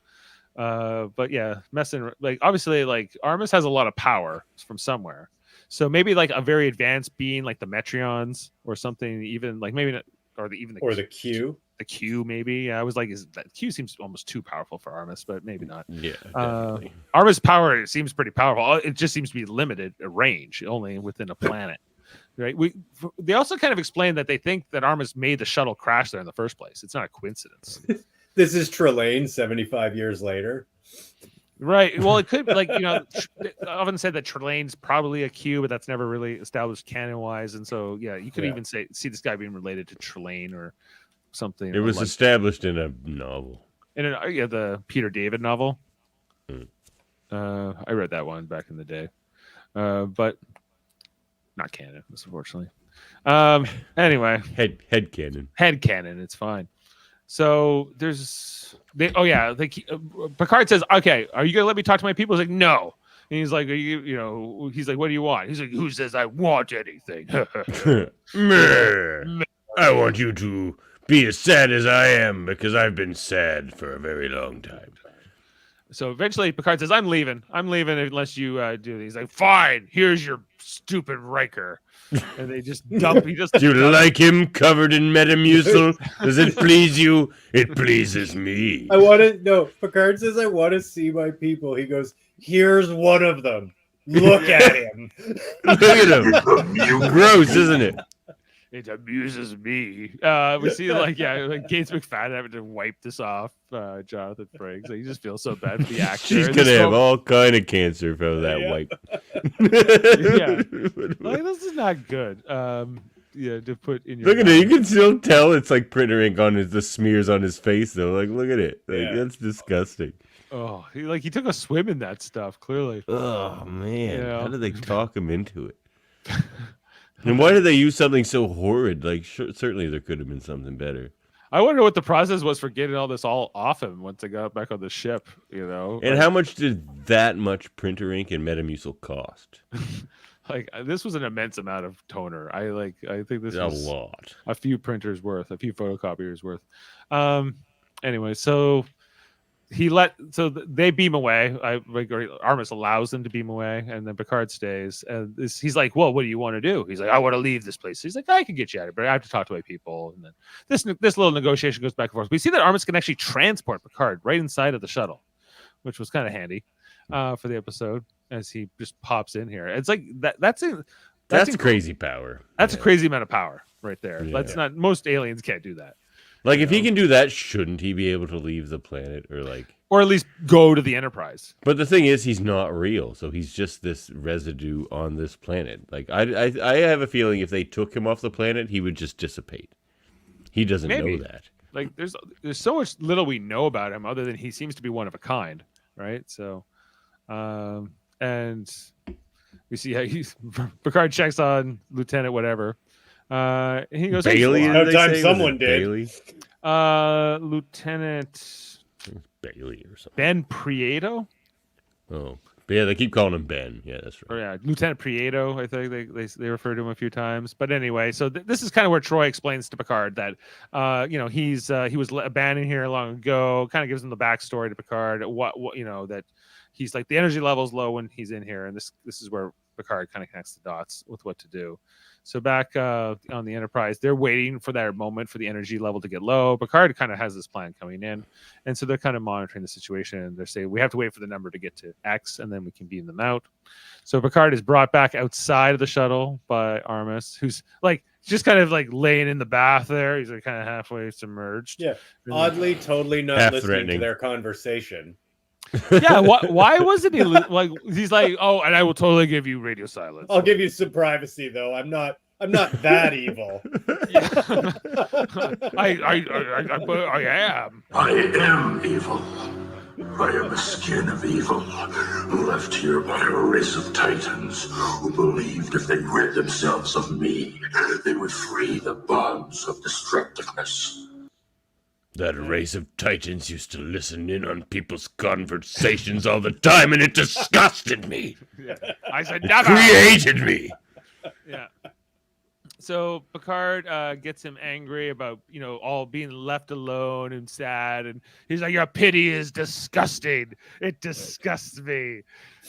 but yeah, messing like obviously like Armis has a lot of power from somewhere. So maybe like a very advanced being like the Metreons or something, even like maybe not, or the Q. The Q, maybe. Yeah, I was like, that Q seems almost too powerful for Armis, but maybe not. Yeah, definitely. Armis' power seems pretty powerful. It just seems to be limited range, only within a planet. Right? They also kind of explain that they think that Armis made the shuttle crash there in the first place. It's not a coincidence. This is Trelane 75 years later. Right. Well, it could like I often said that Trelane's probably a Q, but that's never really established canon wise. And so you could even see this guy being related to Trelane or something. It was established in a novel. In the Peter David novel. Hmm. I read that one back in the day, but not canon, unfortunately. Anyway, head canon. It's fine. So Picard says, "Okay, are you gonna let me talk to my people?" He's like, "No." And he's like, he's like, "What do you want?" He's like, "Who says I want anything?" I want you to be as sad as I am because I've been sad for a very long time. So eventually Picard says, I'm leaving unless you do these. He's like, fine, here's your stupid Riker. And they just dump. Do you like him covered in Metamucil? Does it please you? It pleases me. Picard says, I want to see my people. He goes, here's one of them. Look at him. Look at him. Gross, isn't it? It amuses me. We see like Gates McFadden having to wipe this off Jonathan Frakes. Like, you just feel so bad for the actor. She's gonna have all kind of cancer for that wipe. Like, this is not good. To put in your look at it. You can still tell it's like printer ink on the smears on his face though. Like, look at it. Like, that's disgusting. Oh, he took a swim in that stuff. Clearly. Oh man, how did they talk him into it? And why did they use something so horrid? Like, certainly there could have been something better. I wonder what the process was for getting all this all off him once they got back on the ship, And how much did that much printer ink and Metamucil cost? Like, this was an immense amount of toner. I think this was a lot. A few printers worth, a few photocopiers worth. Anyway, so they beam away. Armis allows them to beam away, and then Picard stays. And he's like, "Well, what do you want to do?" He's like, "I want to leave this place." He's like, "I can get you out of it, but I have to talk to my people." And then this little negotiation goes back and forth. We see that Armis can actually transport Picard right inside of the shuttle, which was kind of handy for the episode as he just pops in here. It's like that's crazy power. That's a crazy amount of power right there. Yeah. That's not most aliens can't do that. Like, if he can do that, shouldn't he be able to leave the planet or at least go to the Enterprise? But the thing is, he's not real, so he's just this residue on this planet. Like, I have a feeling if they took him off the planet, he would just dissipate. He doesn't know that. Like, there's so much little we know about him, other than he seems to be one of a kind, right? So, and we see how Picard checks on Lieutenant whatever. He goes, Bailey. No time someone did. Bailey? Lieutenant Bailey or something. Ben Prieto. Oh, yeah, they keep calling him Ben. Yeah, that's right. Or, yeah, Lieutenant Prieto. I think they refer to him a few times. But anyway, so this is kind of where Troy explains to Picard that he was abandoned here long ago. Kind of gives him the backstory to Picard. What that he's like, the energy level's low when he's in here, and this is where Picard kind of connects the dots with what to do. So back on the Enterprise, they're waiting for that moment for the energy level to get low. Picard kind of has this plan coming in, and so they're kind of monitoring the situation. And they're saying we have to wait for the number to get to X, and then we can beam them out. So Picard is brought back outside of the shuttle by Armis, who's like just kind of like laying in the bath there. He's like kind of halfway submerged. Yeah, oddly, totally not listening to their conversation. Yeah, why wasn't he like? He's like, oh, and I will totally give you radio silence. I'll give you some privacy, though. I'm not that evil. I am. I am evil. I am a skin of evil, left here by a race of titans who believed if they rid themselves of me, they would free the bonds of destructiveness. That race of titans used to listen in on people's conversations all the time, and it disgusted me. Yeah. I said, It never. created me. Yeah. So Picard gets him angry about, all being left alone and sad. And he's like, your pity is disgusting. It disgusts me.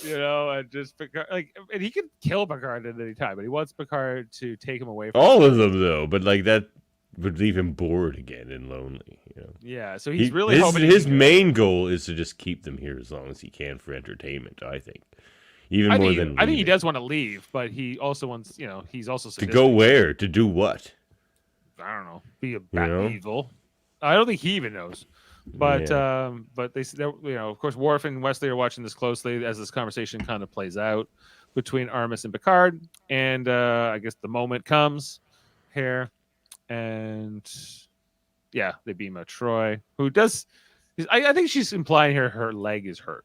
And just Picard, and he can kill Picard at any time, but he wants Picard to take him away from All of them, though, but like that would leave him bored again and lonely. Yeah, so he's really hoping his main goal is to just keep them here as long as he can for entertainment, I think. I think he does want to leave, but he also wants, he's also to go where? To do what? I don't know. Be a bat evil. I don't think he even knows. But but they, of course, Worf and Wesley are watching this closely as this conversation kind of plays out between Armis and Picard, and I guess the moment comes here, and they beam out Troy, who does. I think she's implying here her leg is hurt.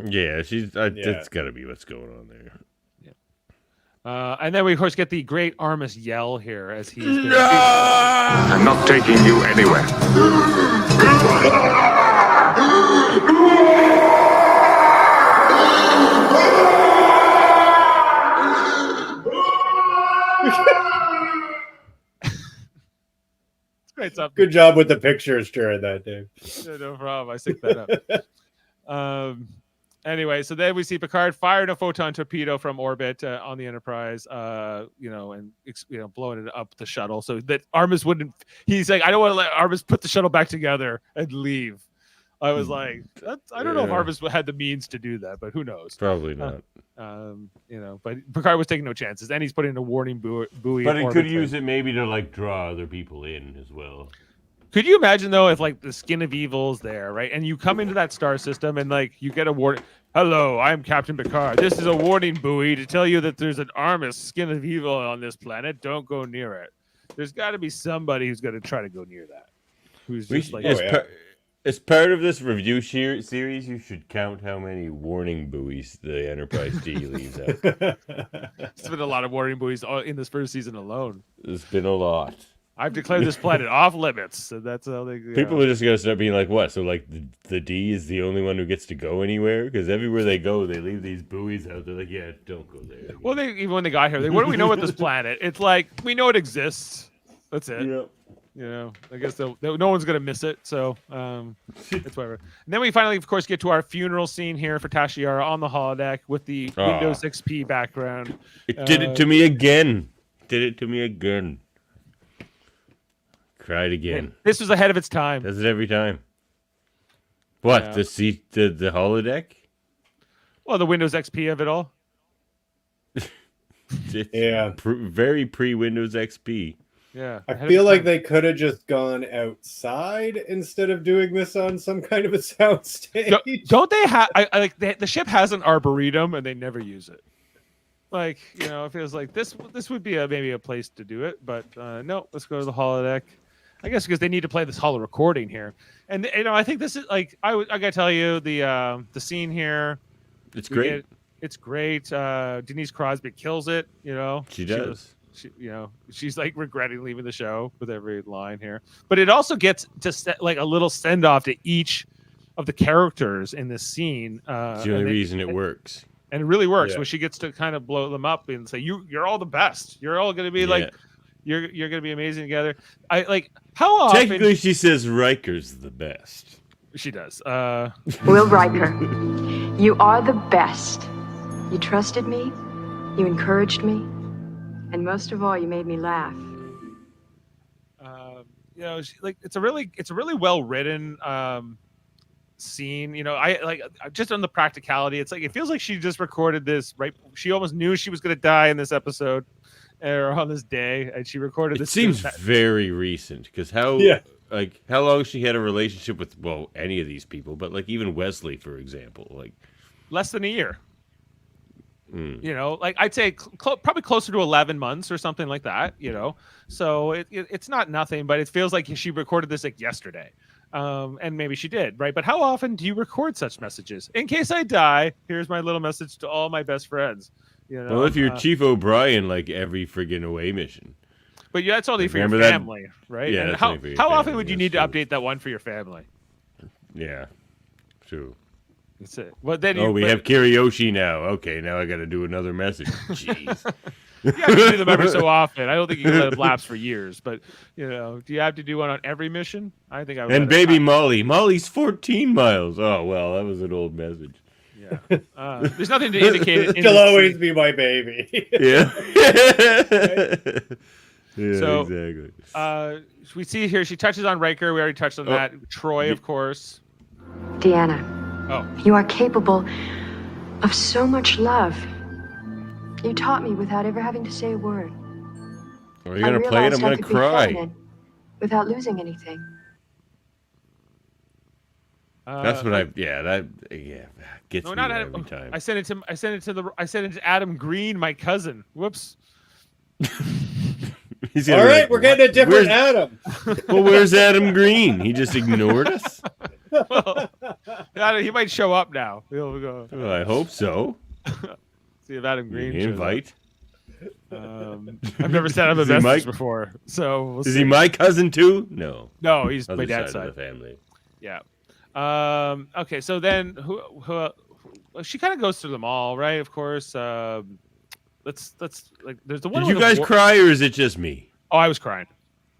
Yeah, that's got to be what's going on there. Yeah. And then we, of course, get the great Armis yell here as he's been... I'm not taking you anywhere. It's great stuff. Good job with the pictures during that, Dave. Yeah, no problem. I synced that up. Anyway, so then we see Picard firing a photon torpedo from orbit on the Enterprise, and blowing it up the shuttle so that Armis wouldn't. He's like, I don't want to let Armis put the shuttle back together and leave. I was like, I don't know if Armis had the means to do that, but who knows? Probably not. But Picard was taking no chances, and he's putting a warning buoy. But he could use it maybe to like draw other people in as well. Could you imagine though if like the skin of evil's there, right? And you come into that star system and like you get a warning. Hello, I'm Captain Picard. This is a warning buoy to tell you that there's an Armis skin of evil on this planet. Don't go near it. There's got to be somebody who's going to try to go near that. Who's just as part of this review series, you should count how many warning buoys the Enterprise D leaves out. It's been a lot of warning buoys in this first season alone. There's been a lot. I've declared this planet off limits, so that's how they. People are just gonna start being like, "What?" So like the D is the only one who gets to go anywhere because everywhere they go, they leave these buoys out. They're like, "Yeah, don't go there." Well, even when they got here, what do we know about this planet? It's like we know it exists. That's it. Yeah. I guess no one's gonna miss it. So it's whatever. And then we finally, of course, get to our funeral scene here for Tashiara on the holodeck with the Windows XP background. It did it to me again. Cried again. This was ahead of its time. Does it every time? What? Yeah. The holodeck? Well, the Windows XP of it all. Very pre-Windows XP. Yeah. I feel like they could have just gone outside instead of doing this on some kind of a soundstage. Don't they have? The ship has an arboretum and they never use it. Like, it feels like this would be maybe a place to do it, but no. Let's go to the holodeck. I guess because they need to play this holo recording here, and I think this is like I gotta tell you the scene here. It's great. It's great. Denise Crosby kills it. She does. She's like regretting leaving the show with every line here, but it also gets to like a little send off to each of the characters in this scene. It's the only reason it works. And it really works when she gets to kind of blow them up and say, "You're all the best. You're all going to be like, you're going to be amazing together." I like how often. Technically, she says Riker's the best. She does. Will Riker, you are the best. You trusted me. You encouraged me, and most of all, you made me laugh. You know, it's a really well written scene. You know, I like just on the practicality. It's like it feels like she just recorded this right. She almost knew she was going to die in this episode or on this day, and she recorded this. It seems very recent because how long she had a relationship with any of these people, but like even Wesley, for example, like less than a year. You know, like I'd say probably closer to 11 months or something like that, you know, so it's not nothing, but it feels like she recorded this like yesterday. And maybe she did, right? But how often do you record such messages? In case I die, here's my little message to all my best friends. You know, well, if you're Chief O'Brien, like every friggin' away mission. But that's only for your family, right? Yeah. And how often would you need to update that one for your family? Yeah, true. That's it. Well, then we have karaoke now. Okay, now I got to do another message. Jeez. You have to do them every so often. I don't think you can let them lapse for years, but you know, do you have to do one on every mission? I think I would. And baby Molly's 14 miles. Oh well, that was an old message. Yeah. There's nothing to indicate it. She'll always be my baby. Yeah. Yeah, so, exactly. We see here she touches on Riker. We already touched on that. Troy, of course. Deanna. Oh. You are capable of so much love. You taught me without ever having to say a word. Are you going to play it? I'm going to cry. Without losing anything. That's what gets me every time. I sent it to Adam Green, my cousin. Whoops. All right, we're getting a different Adam. Well, where's Adam Green? He just ignored us. Well, he might show up now. We'll go. Well, I hope so. See if Adam Green invite. I've never sent him a message before, so we'll see. Is he my cousin too? No, he's my dad's side of the family. Yeah. Okay, so then who she kind of goes through them all, right? Of course. Let's like. There's the one. Did you guys cry, or is it just me? Oh, I was crying.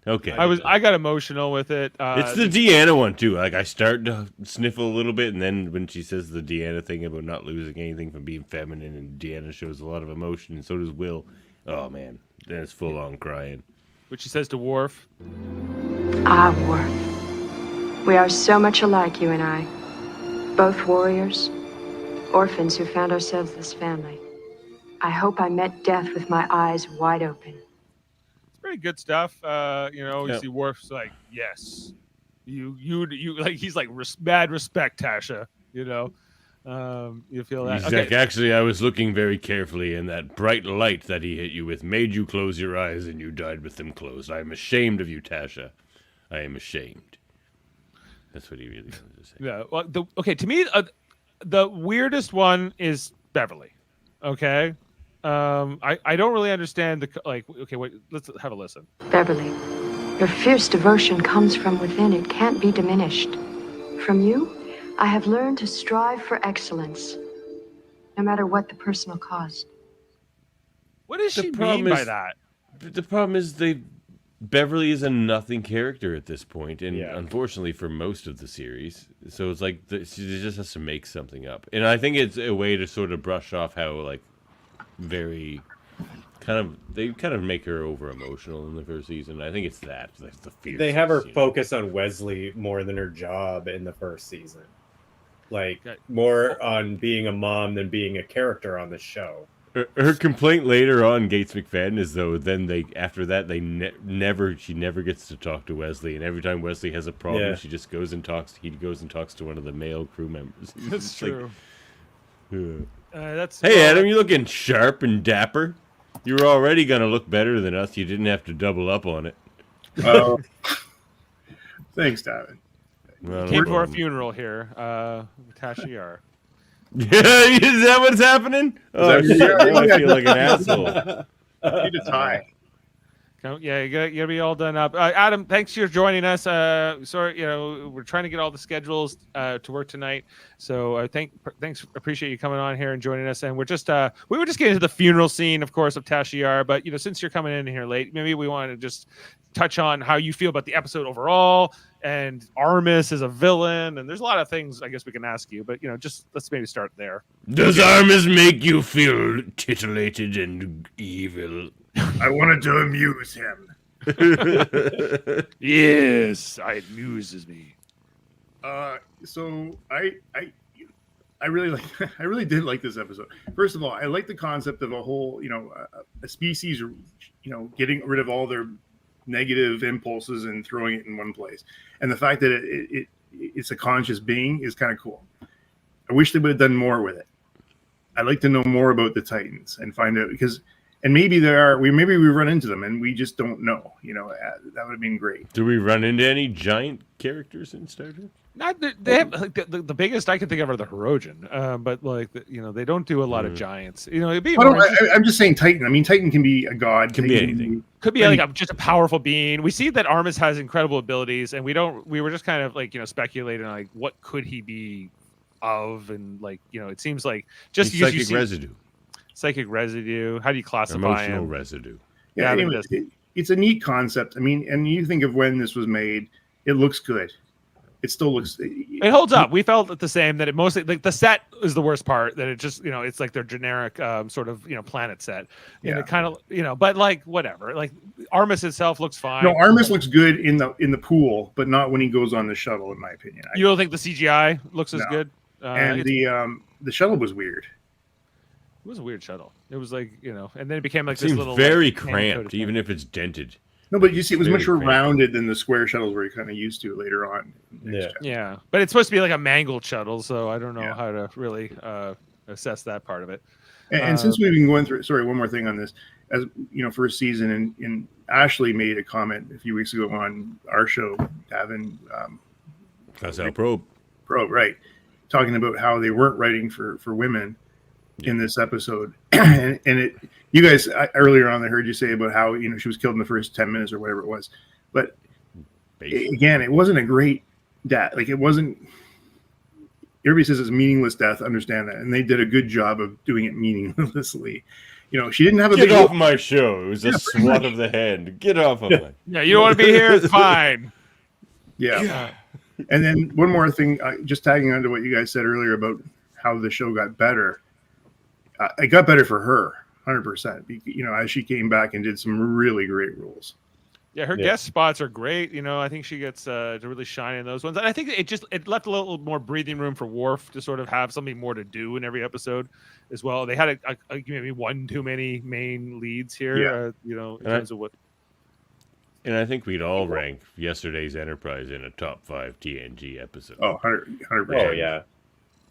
Okay. I got emotional with it. It's the Deanna one too. Like I start to sniffle a little bit, and then when she says the Deanna thing about not losing anything from being feminine, and Deanna shows a lot of emotion, and so does Will. Oh man, then it's full on crying. What she says to Worf. Ah, Worf. We are so much alike, you and I. Both warriors, orphans who found ourselves this family. I hope I met death with my eyes wide open. Pretty good stuff. You see Worf's like, yes, you like, he's like mad respect, Tasha. You know, you feel that. He's like, actually, I was looking very carefully, and that bright light that he hit you with made you close your eyes, and you died with them closed. I am ashamed of you, Tasha. I am ashamed. That's what he really wanted to say. Yeah. Well, to me, the weirdest one is Beverly. Okay. I don't really understand okay, wait, let's have a listen. Beverly, your fierce devotion comes from within. It can't be diminished. From you, I have learned to strive for excellence, no matter what the personal cost. What does she mean by that? The problem is Beverly is a nothing character at this point, and unfortunately for most of the series. So it's like she just has to make something up. And I think it's a way to sort of brush off how, like, they kind of make her over emotional in the first season. I think it's that's the fear. They have her focus on Wesley more than her job in the first season, like more on being a mom than being a character on the show. Her complaint later on, Gates McFadden, is though then after that she never gets to talk to Wesley, and every time Wesley has a problem, she just goes and talks. He goes and talks to one of the male crew members. That's true. Hey, Adam, you looking sharp and dapper. You were already going to look better than us. You didn't have to double up on it. Oh, thanks, Davan. Came to our funeral here, Tasha Yar. Yeah, is that what's happening? Oh, shit, now I feel like an asshole. I need a tie. Yeah, you gotta be all done up. Adam, thanks for joining us. Sorry, we're trying to get all the schedules to work tonight. So thanks, appreciate you coming on here and joining us. And we were just getting to the funeral scene, of course, of Tasha Yar. But since you're coming in here late, maybe we want to just touch on how you feel about the episode overall, and Armis as a villain. And there's a lot of things I guess we can ask you, but just let's maybe start there. Does Armis make you feel titillated and evil? I wanted to amuse him. Yes, it amuses me. So I really did like this episode. First of all, I like the concept of a whole, a species, getting rid of all their negative impulses and throwing it in one place. And the fact that it's a conscious being is kind of cool. I wish they would have done more with it. I'd like to know more about the Titans and find out, and maybe maybe we run into them and we just don't know. That would have been great. Do we run into any giant characters in Star Trek? Not they have the biggest I can think of are the Hirogen, but they don't do a lot of giants. It'd be. I'm just saying Titan. I mean, Titan can be a god. Can be anything. Could be just a powerful being. We see that Armis has incredible abilities, and we were just kind of speculating on what could he be of, and it seems like just psychic residue. Psychic residue. How do you classify emotional him? residue? Yeah, anyway, it's a neat concept. I mean, and you think of when this was made, it looks good. It still looks. It holds up. We felt the same. That it mostly the set is the worst part. That it just it's like their generic sort of planet set. And it kind of but whatever. Armis itself looks fine. No, Armis looks good in the pool, but not when he goes on the shuttle, in my opinion. You don't think the CGI looks as good? And the shuttle was weird. It was a weird shuttle. It was and then it became this little very cramped, even if it's dented. No, but you see, it was much more rounded than the square shuttles we're kind of used to later on. Yeah, but it's supposed to be like a mangled shuttle, so I don't know how to really assess that part of it. And since we've been going through, sorry, one more thing on this, as first season, and Ashley made a comment a few weeks ago on our show, Davan. That's our probe, right? Talking about how they weren't writing for women in this episode, and you guys earlier on I heard you say about how she was killed in the first 10 minutes or whatever it was, but again, it wasn't a great death. It wasn't. Everybody says it's meaningless death. Understand that, and they did a good job of doing it meaninglessly. She didn't have a Get big off my show. It was a swat of the hand. Get off of my. Yeah, you don't want to be here. It's fine. Yeah. And then one more thing, just tagging onto what you guys said earlier about how the show got better. It got better for her, 100%. As she came back and did some really great roles. Yeah, her guest spots are great. I think she gets to really shine in those ones. And I think it left a little more breathing room for Worf to sort of have something more to do in every episode as well. They had maybe one too many main leads here, in terms of what. And I think we'd all rank yesterday's Enterprise in a top 5 TNG episode. Oh, 100%. Oh, yeah.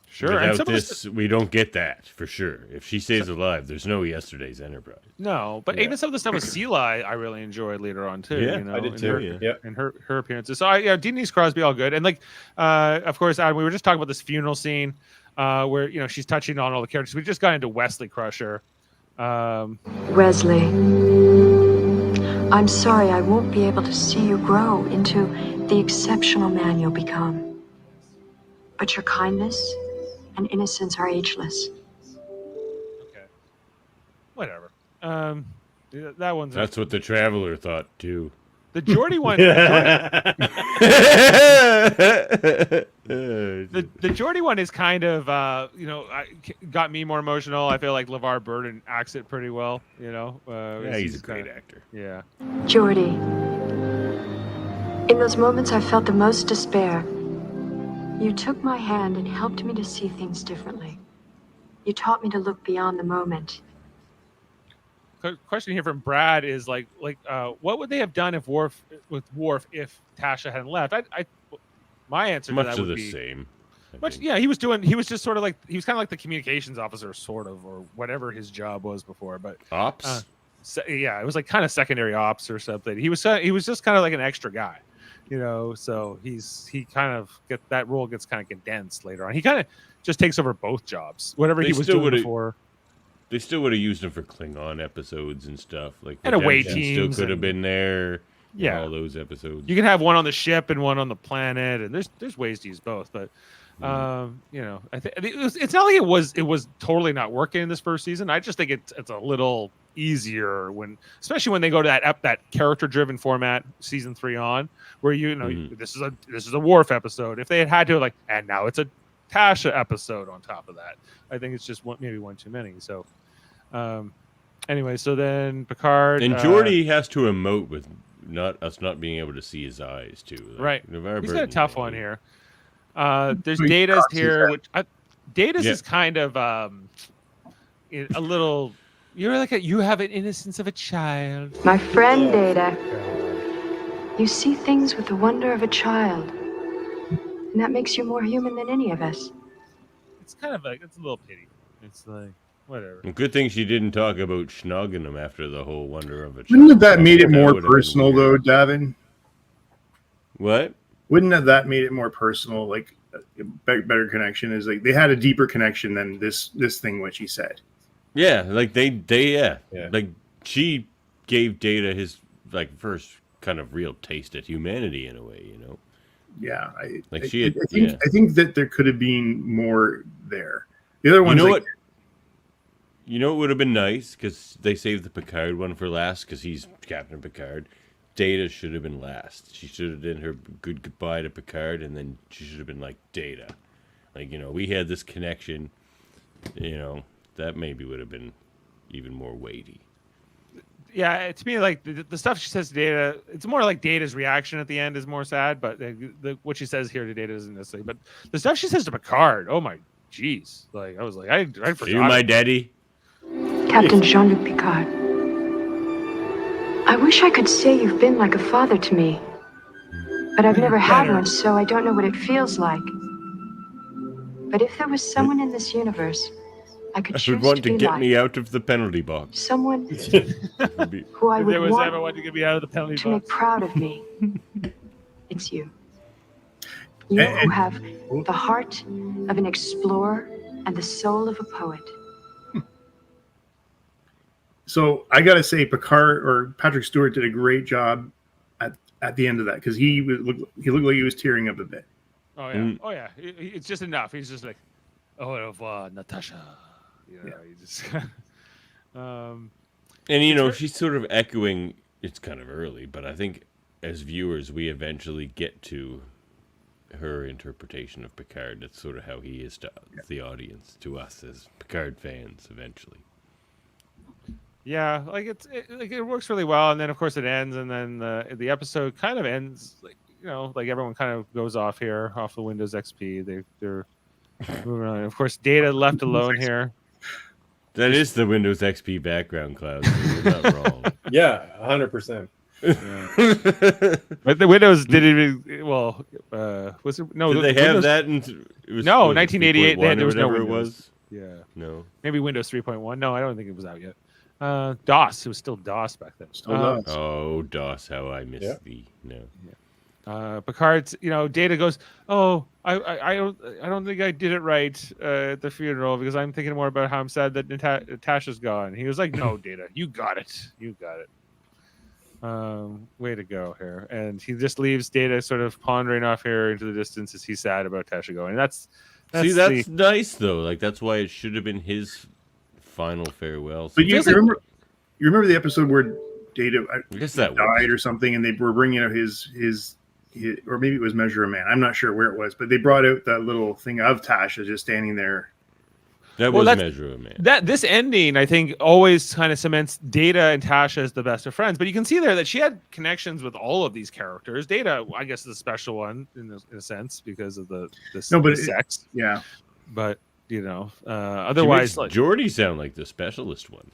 Sure. Without this, we don't get that for sure. If she stays alive, there's no yesterday's Enterprise. No, but even some of the stuff with Seelai, I really enjoyed later on too. Yeah, I did too. And her appearances. So Denise Crosby, all good. And of course, Adam, we were just talking about this funeral scene where she's touching on all the characters. We just got into Wesley Crusher. Wesley, I'm sorry I won't be able to see you grow into the exceptional man you'll become. But your kindness and innocence are ageless. Okay. Whatever. That one's. That's what the Traveler thought too. The Geordie one. The Geordie one is kind of, got me more emotional. I feel like LeVar Burton acts it pretty well. Yeah, he's a great actor. Yeah. Geordie, in those moments I felt the most despair, you took my hand and helped me to see things differently. You taught me to look beyond the moment. Question here from Brad is what would they have done if Worf if Tasha hadn't left? My answer to that would be much the same. Yeah, he was just sort of he was kind of like the communications officer, sort of, or whatever his job was before. But ops. It was kind of secondary ops or something. He was just kind of like an extra guy, So he kind of that role gets kind of condensed later on. He kind of just takes over both jobs, whatever he was doing before. They still would have used him for Klingon episodes and stuff. Like And away Redemption still teams could have and- been there. Yeah. All those episodes. You can have one on the ship and one on the planet, and there's ways to use both. But you know, I think it's not like it was totally not working in this first season. I just think it's a little easier especially when they go to that character driven format season 3 on, where you know this is a Worf episode. If they had to and now it's a Tasha episode on top of that, I think it's just maybe one too many. So anyway, so then Picard and Geordi has to emote with not being able to see his eyes too. Right. He's got a tough one here. There's He Data's crosses here, that. which Data's is kind of a little. You're you have an innocence of a child. My friend Data, you see things with the wonder of a child. And that makes you more human than any of us. It's kind of it's a little pity. It's like whatever. Good thing she didn't talk about schnogging him after the whole wonder of a child. Wouldn't have that made it more would've been personal, though, weird. Davin? What? Wouldn't have that made it more personal? Like a better connection is like they had a deeper connection than this thing which he said. Yeah, like they Yeah. like she gave Data his first kind of real taste at humanity in a way, you know. Yeah, I think that there could have been more there. The other one, You know what would have been nice, because they saved the Picard one for last because he's Captain Picard. Data should have been last. She should have done her goodbye to Picard, and then she should have been like, Data. We had this connection, that maybe would have been even more weighty. Yeah, to me, the stuff she says to Data, it's more like Data's reaction at the end is more sad, but what she says here to Data isn't necessarily. But the stuff she says to Picard, oh my, jeez! I was like, I forgot. You my daddy. Captain Jean-Luc Picard. I wish I could say you've been like a father to me. But I've never had one, so I don't know what it feels like. But if there was someone in this universe I could I choose would want to to be get like, me out of the penalty box. someone Would be- who I If would there was want ever one to get me out of the penalty to make box. proud of me, it's you. You who And- have the heart of an explorer and the soul of a poet. So I gotta say, Picard or Patrick Stewart did a great job at the end of that because he looked like he was tearing up a bit. Oh yeah, oh yeah. It's just enough. He's just like, au revoir, Natasha. You know, he just. And she's sort of echoing. It's kind of early, but I think as viewers, we eventually get to her interpretation of Picard. That's sort of how he is to the audience, to us as Picard fans. Eventually, Yeah, it works really well, and then of course it ends, and then the episode kind of ends like everyone kind of goes off here, off the Windows XP. They're moving on. Of course, Data left alone here. that is the Windows XP background cloud. So you're not wrong. Yeah, 100%. But the Windows didn't even. Well, was it no? Did they have that? It was, No, was it 1988, 3.1 there or was no whatever it Windows. was. Yeah, No. maybe Windows 3.1. No, I don't think it was out yet. DOS. It was still DOS back then. Still does. Oh, DOS! How I miss Yeah. thee. No. Picard's, Data goes, oh, I don't think I did it right at the funeral because I'm thinking more about how I'm sad that Natasha's gone. He was like, no, Data, you got it. Way to go here. And he just leaves Data sort of pondering off here into the distance as he's sad about Tasha going. And that's nice though. Like that's why it should have been his final farewell. But you feels like- remember the episode where Data I guess that died or something, and they were bringing out his or maybe it was Measure of Man. I'm not sure where it was, but they brought out that little thing of Tasha just standing there. That Well, was that's- Measure of Man. this ending, I think, always kind of cements Data and Tasha as the best of friends. But you can see there that she had connections with all of these characters. Data, I guess, is a special one in a sense because of the sex. Yeah. But She otherwise, makes Geordi sound like the specialist one.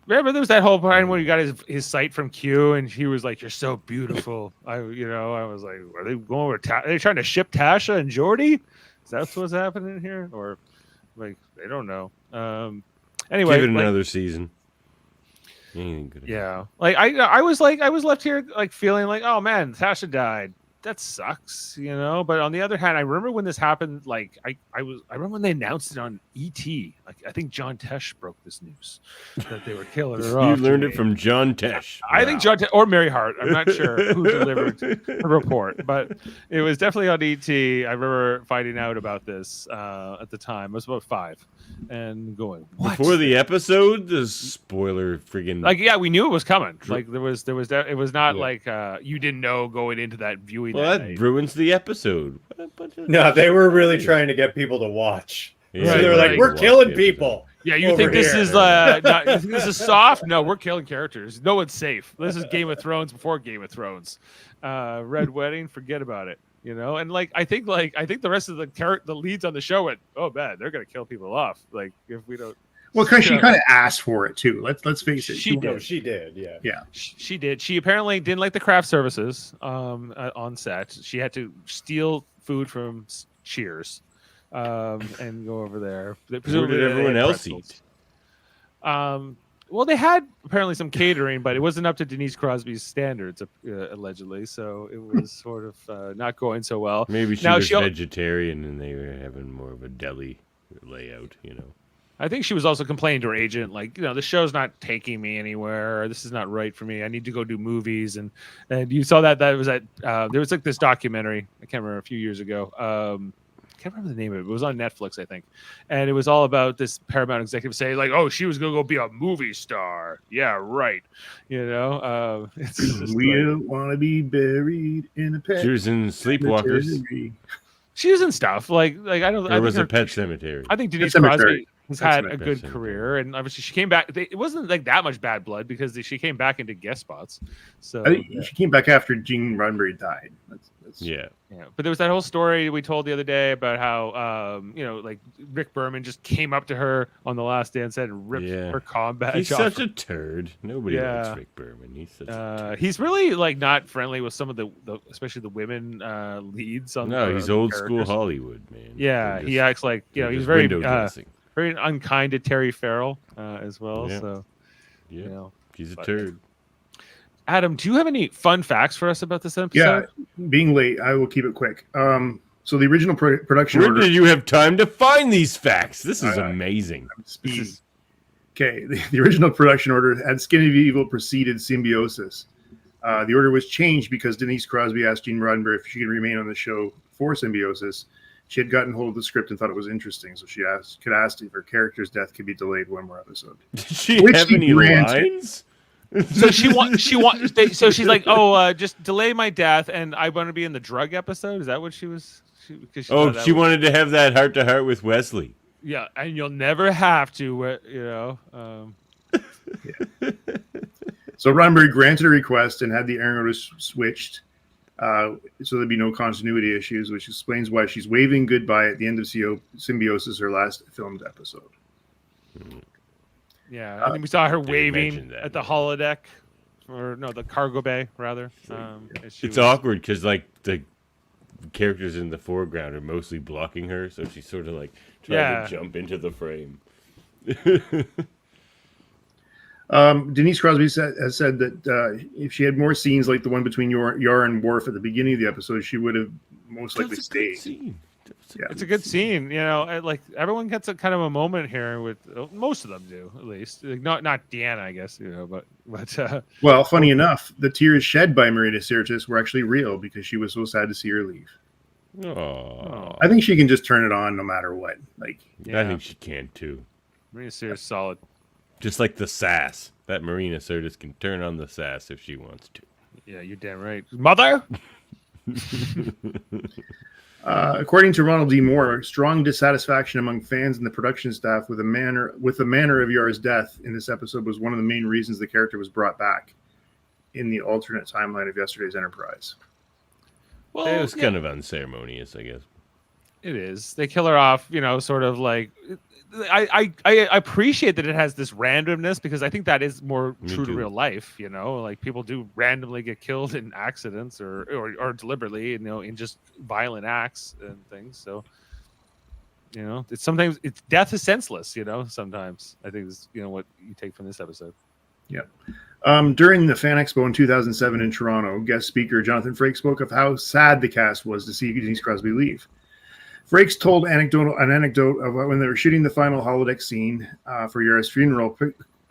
remember there was that whole part where he got his sight from Q, and he was like, "You're so beautiful." I was like, "Are they going over? Are they trying to ship Tasha and Geordi? Is that what's happening here?" Or like, they don't know. Anyway, Give it another season. Anything good. yeah, I was left here feeling like, oh man, Tasha died. That sucks, But on the other hand, I remember when this happened. I remember when they announced it on ET. I think John Tesh broke this news that they were killing her You off. learned it from John Tesh. I think John Tesh or Mary Hart. I'm not sure who delivered the report, but it was definitely on ET. I remember finding out about this at the time. It was about 5 and going, what? Before the episode, the spoiler friggin' Like, yeah, we knew it was coming. Like it was not like you didn't know going into that viewing. Well, that ruins the episode. No, they were really trying to get people to watch. Yeah, So they were like, "We're killing people." Yeah, you over think this here. is you think this is soft? No, we're killing characters. No one's safe. This is Game of Thrones before Game of Thrones. Red Wedding, forget about it. You know, and I think the rest of the leads on the show went, oh man, they're gonna kill people off. Like if we don't. Well, because she kind of asked for it too. Let's face it. She did. No, she did. Yeah. Yeah. She did. She apparently didn't like the craft services on set. She had to steal food from Cheers and go over there. Where did everyone else eat? Well, they had apparently some catering, but it wasn't up to Denise Crosby's standards, allegedly. So it was sort of not going so well. Maybe she was vegetarian and they were having more of a deli layout, you know. I think she was also complaining to her agent, like, you know, the show's not taking me anywhere. This is not right for me. I need to go do movies. And you saw that was at there was like this documentary. I can't remember, a few years ago. I can't remember the name of it. It was on Netflix, I think. And it was all about this Paramount executive saying, like, oh, she was going to go be a movie star. Yeah, right. You know, we don't want to be buried in a pet. She was in Sleepwalkers. Cemetery. She was in stuff like I don't. There was a Pet Cemetery. I think Denise Crosby has had a good career, and obviously she came back. It wasn't like that much bad blood because she came back into guest spots. So I think she came back after Gene Roddenberry died. Yeah. But there was that whole story we told the other day about how you know, like Rick Berman just came up to her on The Last Dance and ripped her combat. He's such a turd. Nobody likes Rick Berman. He's such a turd. He's really like not friendly with some of the especially the women leads on. No, he's old school Hollywood, man. Yeah, he acts like, you know, he's very very unkind to Terry Farrell as well. Yeah. So yeah, you know, he's a turd. Adam, do you have any fun facts for us about this episode? Yeah, being late, I will keep it quick. So the original production Where order. did you have time to find these facts? This is amazing. Okay, the original production order had Skin of Evil preceded Symbiosis. The order was changed because Denise Crosby asked Gene Roddenberry if she could remain on the show for Symbiosis. She had gotten hold of the script and thought it was interesting, so she could ask if her character's death could be delayed one more episode. Did she have any lines? So so she's like, oh, just delay my death, and I want to be in the drug episode. Is that what she was? She wanted to have that heart to heart with Wesley. Yeah, and you'll never have to, you know. So Roddenberry granted a request and had the airing order switched, so there'd be no continuity issues, which explains why she's waving goodbye at the end of Symbiosis, her last filmed episode. Yeah, and we saw her waving at the holodeck, or no, the cargo bay rather. It's awkward because like the characters in the foreground are mostly blocking her, so she's sort of like trying to jump into the frame. Denise Crosby has said that if she had more scenes like the one between Yara and Worf at the beginning of the episode, she would have most likely stayed. Yeah, it's a good scene. You know, like everyone gets a kind of a moment here with most of them do, at least. Like, not Deanna, I guess. You know, but well, funny enough, the tears shed by Marina Sirtis were actually real because she was so sad to see her leave. Oh, I think she can just turn it on no matter what. Like, I think she can too. Marina Sirtis solid. Just like the sass. That Marina Sirtis can turn on the sass if she wants to. Yeah, you're damn right. Mother! According to Ronald D. Moore, strong dissatisfaction among fans and the production staff with the manner of Yara's death in this episode was one of the main reasons the character was brought back in the alternate timeline of yesterday's Enterprise. Well, it was kind of unceremonious, I guess. It is. They kill her off, you know, sort of like. I appreciate that it has this randomness because I think that is more true to real life. You know, like people do randomly get killed in accidents or deliberately, you know, in just violent acts and things. So, you know, sometimes death is senseless. You know, sometimes I think is, you know, what you take from this episode. Yeah. During the Fan Expo in 2007 in Toronto, guest speaker Jonathan Frakes spoke of how sad the cast was to see Denise Crosby leave. Frakes told an anecdote of when they were shooting the final holodeck scene for Yara's funeral.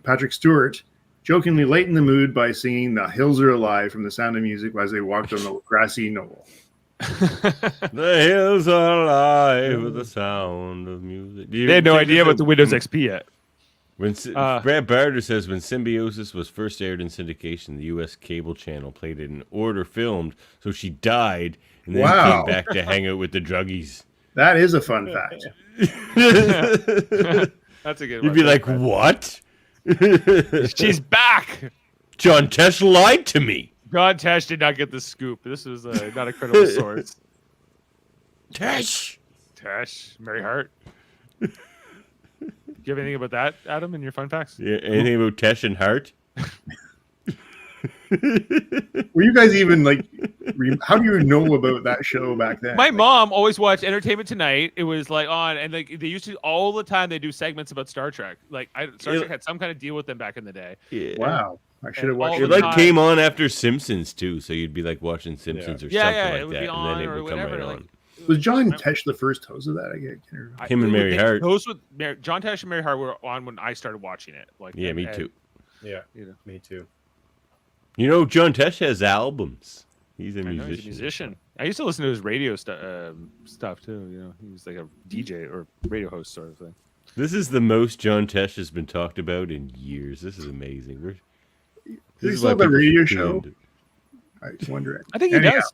Patrick Stewart jokingly lightened the mood by singing "The Hills Are Alive" from The Sound of Music as they walked on the grassy knoll. The hills are alive with the sound of music. They had no idea about the Windows XP yet. When Brad Barter says when Symbiosis was first aired in syndication, the U.S. cable channel played it in order filmed, so she died and then came back to hang out with the druggies. That is a fun fact. That's a good one. You'd be like, what? She's back. John Tesh lied to me. John Tesh did not get the scoop. This was not a credible source. Tesh, Mary Hart. Do you have anything about that, Adam, in your fun facts? Yeah, anything about Tesh and Hart? Were you guys even like? How do you know about that show back then? My mom always watched Entertainment Tonight. It was like on, and like they used to all the time. They do segments about Star Trek. Like Star Trek had some kind of deal with them back in the day. Yeah. Wow, I should have watched It it. like came on after Simpsons too, so you'd be like watching Simpsons or something it like would that, be and on then it or would come whatever. right Like, on. Was John Tesh the first host of that? I can't remember. Him and Mary Hart. Those with John Tesh and Mary Hart were on when I started watching it. Like, Yeah, me too. Yeah, You know. me too. You know, John Tesh has albums. He's a I know, musician. he's a musician. I used to listen to his radio stuff too. You know, he was like a DJ or radio host sort of thing. This is the most John Tesh has been talked about in years. This is amazing. Does he This is still why have a people radio tune show? into- I was wondering. I think he Anyhow. does.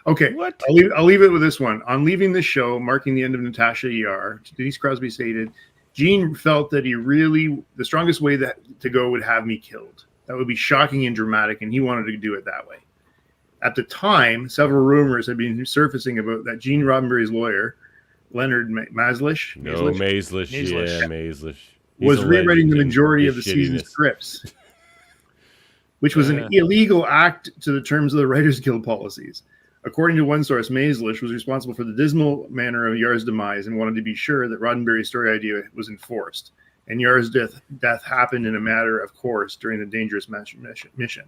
Okay, What? I'll leave it with this one. On leaving the show, marking the end of Natasha Yar, Denise Crosby stated, Gene felt that the strongest way to go would have me killed. That would be shocking and dramatic, and he wanted to do it that way. At the time, several rumors had been surfacing about that Gene Roddenberry's lawyer, Leonard Maizlish, No, Maizlish. Yeah, Maizlish. He's was a rewriting the legend in majority of the his season's shittiness. scripts, which was an illegal act to the terms of the Writers Guild policies. According to one source, Maizlish was responsible for the dismal manner of Yar's demise and wanted to be sure that Roddenberry's story idea was enforced. And Yar's death happened in a matter of course during the dangerous mission.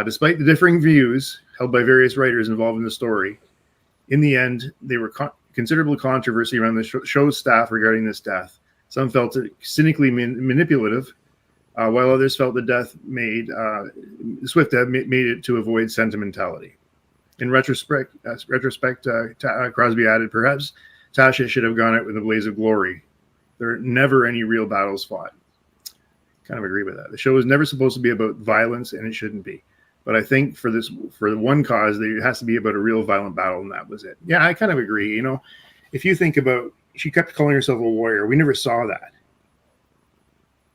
Despite the differing views held by various writers involved in the story, in the end, there were considerable controversy around the show's staff regarding this death. Some felt it cynically manipulative, while others felt the swift death made it to avoid sentimentality. In retrospect, Crosby added, perhaps Tasha should have gone out with a blaze of glory. There are never any real battles fought. Kind of agree with that. The show was never supposed to be about violence, and it shouldn't be. But I think for the one cause, there has to be about a real violent battle, and that was it. Yeah, I kind of agree. You know, if you think about, she kept calling herself a warrior. We never saw that.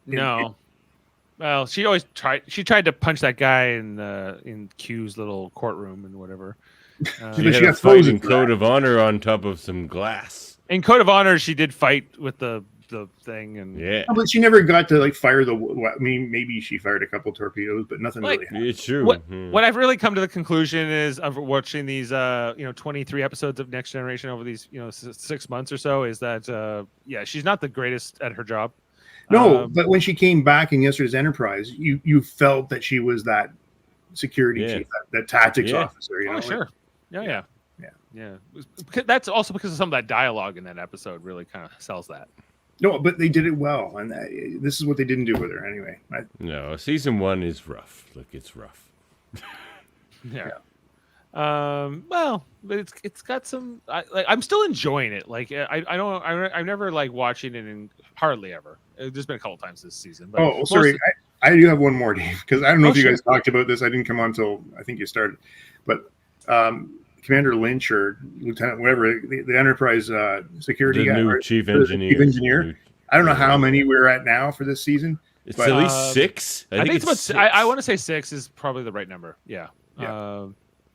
No. Well, she always tried. She tried to punch that guy in Q's little courtroom and whatever. She had a fighting code of honor on top of some glass. In Code of Honor, she did fight with the thing, and Yeah, No, but she never got to like fire I mean, maybe she fired a couple torpedoes, but nothing Like, really happened. it's true. What I've really come to the conclusion is of watching these 23 episodes of Next Generation over these 6 months or so is that she's not the greatest at her job. No, but when she came back in yesterday's Enterprise, you felt that she was that security chief, that tactics officer. You know, Sure. Yeah. That's also because of some of that dialogue in that episode really kind of sells that. No, but they did it well, and this is what they didn't do with her anyway. No, season 1 is rough. Look, it's rough. Yeah. Well, but it's got some. I'm still enjoying it. Like I'm never like watching it in hardly ever. There's been a couple times this season. But sorry. I do have one more, Dave, because I don't know if you guys talked about this. I didn't come on until I think you started, but Commander Lynch or Lieutenant, whatever, the Enterprise security guy, new chief engineer. I don't know how many we're at now for this season. It's at least 6. I think it's about 6. I want to say 6 is probably the right number. Yeah. But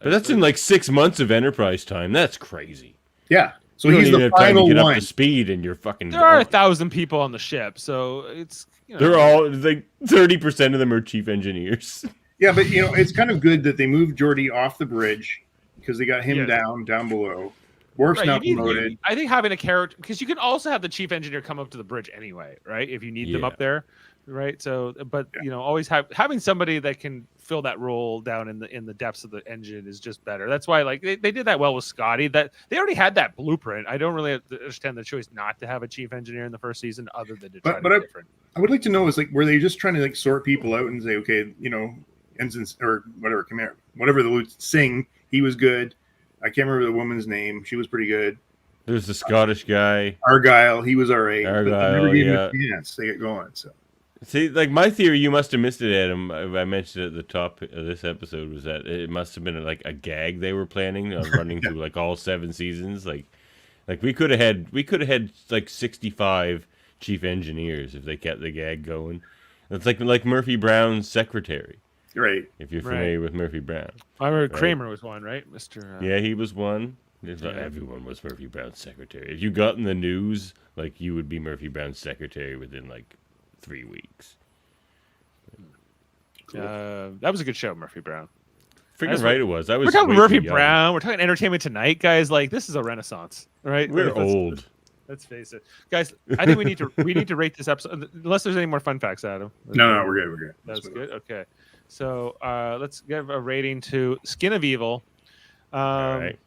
that's in like 6 months of Enterprise time. That's crazy. Yeah. So you he's don't the even have time to final get one. up to speed, and you're fucking. There are 1,000 people on the ship, so it's. They're all like 30% of them are chief engineers. Yeah, but it's kind of good that they moved Geordi off the bridge because they got him down below. Worf's Right, now you need- promoted. I think having a character, because you can also have the chief engineer come up to the bridge anyway, right? If you need them Yeah. up there, right? So, but Yeah. you know, always having somebody that can fill that role down in the depths of the engine is just better. That's why, like, they did that well with Scotty. That they already had that blueprint. I don't really understand the choice not to have a chief engineer in the first season, other than to try to be different. I would like to know is like, were they just trying to like sort people out and say, okay, you know, ensigns or whatever, whatever the lieutenant Singh, he was good. I can't remember the woman's name. She was pretty good. There's the Scottish guy. Argyle, he was all right. But they never Argyle, gave yeah. him a chance to get going. So See, like my theory, you must have missed it, Adam. I mentioned at the top of this episode was that it must have been like a gag they were planning on running through like all 7 seasons. Like we could have had like 65 chief engineers if they kept the gag going. It's like Murphy Brown's secretary. right. If you're familiar with Murphy Brown. I remember Kramer was one, right, Mister? Yeah, he was one. Everyone was Murphy Brown's secretary. If you got in the news, like you would be Murphy Brown's secretary within like 3 weeks. That was a good show, Murphy Brown. Freaking right it was. I was. We're talking way Murphy too young. Brown. We're talking Entertainment Tonight, guys. Like, this is a renaissance, right? We're Like, old. Let's face it, guys. I think we need to rate this episode. Unless there's any more fun facts, Adam. No, we're good. We're good. That's good. Okay, so let's give a rating to Skin of Evil. All right.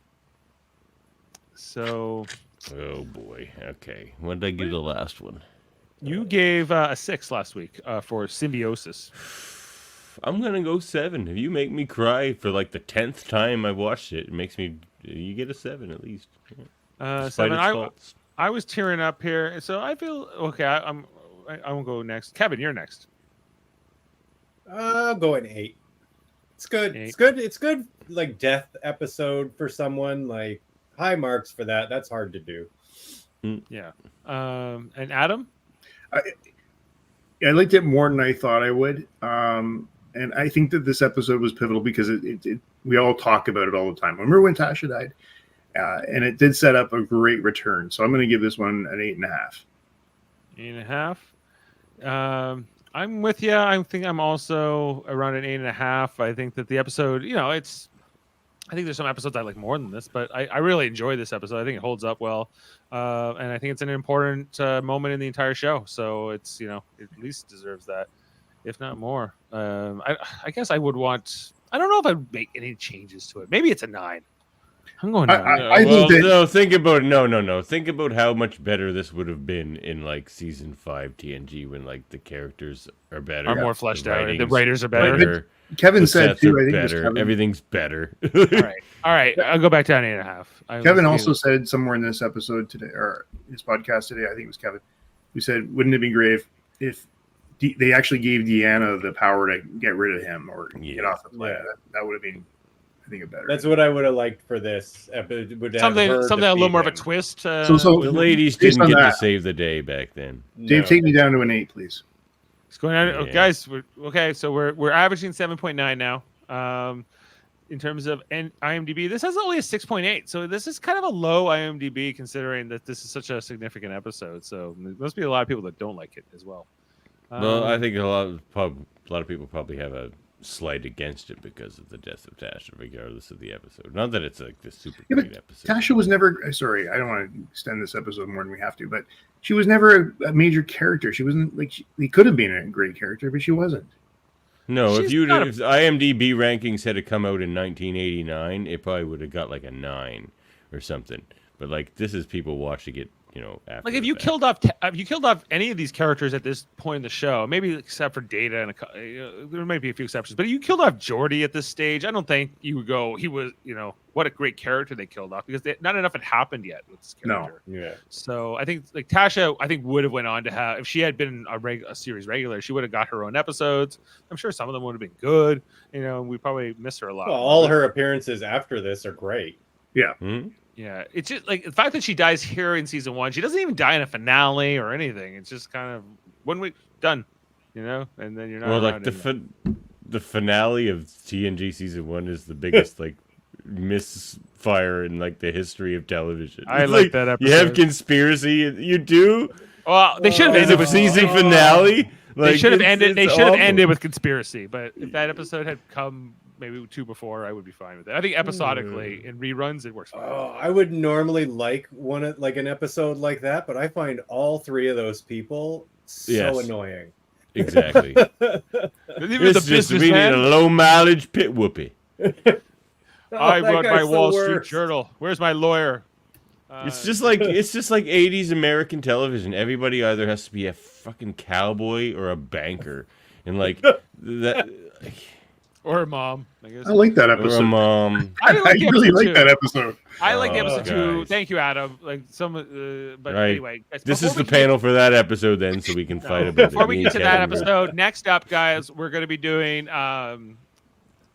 So Oh boy. Okay. When did I give the last one? you gave a 6 last week for Symbiosis. I'm gonna go 7. If you make me cry for like the 10th time I watched it, it makes me. You get a 7 at least. Despite 7. its faults. I was tearing up here, so I feel okay. I won't go next. Kevin, you're next. I'll go an 8. It's good. 8. It's good. It's good. Like death episode for someone. Like high marks for that. That's hard to do. Yeah. And Adam? I liked it more than I thought I would. And I think that this episode was pivotal because we all talk about it all the time. Remember when Tasha died? And it did set up a great return. So I'm going to give this one an 8.5. 8.5. I'm with you. I think I'm also around an 8.5. I think that the episode, I think there's some episodes I like more than this, but I really enjoy this episode. I think it holds up well. And I think it's an important moment in the entire show. So it's, it at least deserves that, if not more. I guess I would want, I don't know if I'd make any changes to it. Maybe it's a 9. I'm going 9. I think that- no, think about no. Think about how much better this would have been in like season 5 TNG when like the characters are better, Are more fleshed out. The writing's writers are better. Kevin the said sets too. are I think it was better. Kevin. Everything's better. All right. I'll go back down 8.5. Kevin also said somewhere in this episode today, or his podcast today, I think it was Kevin, who said, "Wouldn't it be great if they actually gave Deanna the power to get rid of him or get off the planet? Yeah. That would have been, I think, a better." That's what I would have liked for this episode. Would have something her a little defeat more of a him. twist. So The ladies based didn't on get to that, save the day back then. Dave, No. take me down to an 8, please. It's going on, Yeah. guys. Okay, so we're averaging 7.9 now. In terms of IMDb, this has only a 6.8, so this is kind of a low IMDb considering that this is such a significant episode. So there must be a lot of people that don't like it as well. Well, I think a lot of people probably have a slight against it because of the death of Tasha, regardless of the episode. Not that it's like this super Yeah, but great episode. Tasha was never. Sorry, I don't want to extend this episode more than we have to, but she was never a major character. She wasn't like he could have been a great character, but she wasn't. No, She's if not if IMDb rankings had come out in 1989, it probably would have got like a 9 or something. But like this is people watching it, after. Like if the you fact. killed off any of these characters at this point in the show, maybe except for Data and there might be a few exceptions, but if you killed off Geordi at this stage, I don't think you would go. He was, what a great character they killed off because not enough had happened yet with this character. No. Yeah. So I think like Tasha, I think would have went on to have if she had been a series regular, she would have got her own episodes. I'm sure some of them would have been good. We probably miss her a lot. Well, all her appearances after this are great. Hmm? Yeah, it's just like the fact that she dies here in season 1. She doesn't even die in a finale or anything. It's just kind of 1 week done, and then you're not. Well, like around the finale of TNG season 1 is the biggest like misfire in like the history of television. I It's like that You have episode. conspiracy. You do. Well, they should have As ended a with season finale. They Like, should have it's- ended. They it's should have awful. ended with conspiracy. But if that episode had come maybe 2 before, I would be fine with it. I think episodically in reruns it works fine. Oh, I would normally like an episode like that, but I find all 3 of those people so Yes. annoying. Exactly. Even It's just we need a low mileage pit whoopee. I that wrote my guy's the Wall Street worst. Journal. Where's my lawyer? It's just like 80s American television. Everybody either has to be a fucking cowboy or a banker, and like that. Or a mom, I guess. I like that Or episode. a mom. I I like really episode like 2. that episode. I like Oh, episode 2. guys. Thank you, Adam. Like but Right. anyway, guys, This before is we the get- panel for that episode, then, so we can fight about it. Before we Me get to and that Kevin will- episode, next up, guys, we're going to be doing.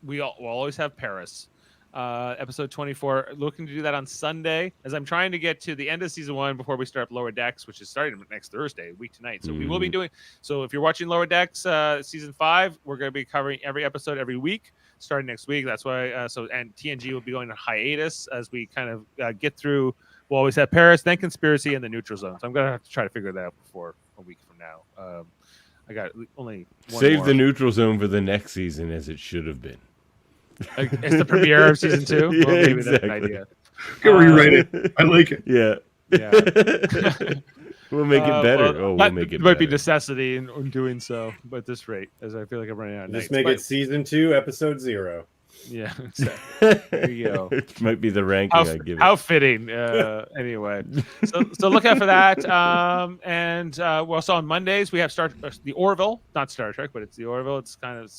We'll always have Paris. Episode 24. Looking to do that on Sunday, as I'm trying to get to the end of season 1 before we start Lower Decks, which is starting next Thursday, week tonight. So we will be doing. So if you're watching Lower Decks season 5, we're going to be covering every episode every week, starting next week. That's why. And TNG will be going on hiatus as we kind of get through. We'll always have Paris, then Conspiracy, and the Neutral Zone. So I'm going to have to try to figure that out before a week from now. I got only one Save more. the neutral zone for the next season, as it should have been. It's the premiere of season 2. Yeah, Well, maybe that's an exactly. idea. Can rewrite it. I like it. Yeah. Yeah. We'll make it better. We'll We'll make it might be better. necessity in doing so, but at this rate, as I feel like I'm running out of Just nights. make But- it season 2, episode 0. Yeah, exactly. There you go. It might be the ranking I give it. How fitting. Anyway, so look out for that. And we're also on Mondays. We have the Orville, not Star Trek, but it's the Orville. It's kind of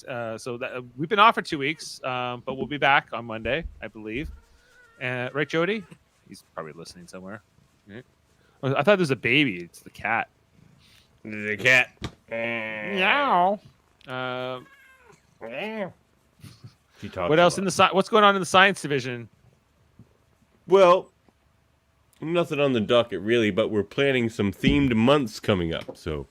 so that we've been off for 2 weeks, but we'll be back on Monday, I believe. Right, Jody? He's probably listening somewhere. Right? I thought there was a baby. It's the cat. The cat. Meow. She talks What a else lot. in the what's going on in the science division? Well, nothing on the docket really, but we're planning some themed months coming up. So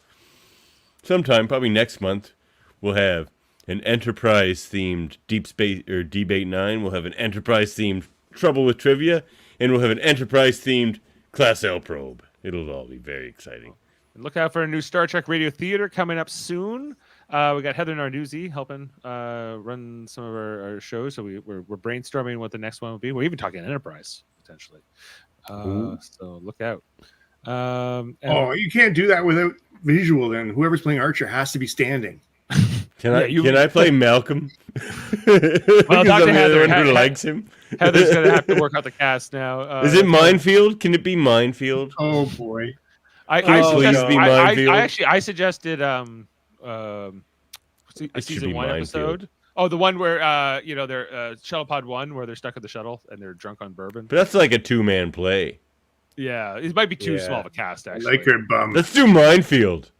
sometime, probably next month, we'll have an Enterprise themed Deep Space or Debate 9. We'll have an Enterprise themed Trouble with Trivia, and we'll have an Enterprise themed Class L Probe. It'll all be very exciting. And look out for a new Star Trek Radio Theater coming up soon. We got Heather Narduzzi helping run some of our shows, so we're brainstorming what the next one will be. We're even talking Enterprise potentially. So look out. And- You can't do that without visual. Then whoever's playing Archer has to be standing. Can Yeah, I play Malcolm? Well, Because talk to I'm the Heather. only one who He- likes him. Heather's gonna have to work out the cast now. Is it Minefield? Can it be Minefield? Oh boy. I Please be Minefield. I suggested It should season be 1 Minefield. episode. Oh, the one where they're shuttle pod 1 where they're stuck at the shuttle and they're drunk on bourbon. But that's like a two-man play. Yeah, it might be too Yeah. small of a cast I actually. like her bum. Let's do Minefield.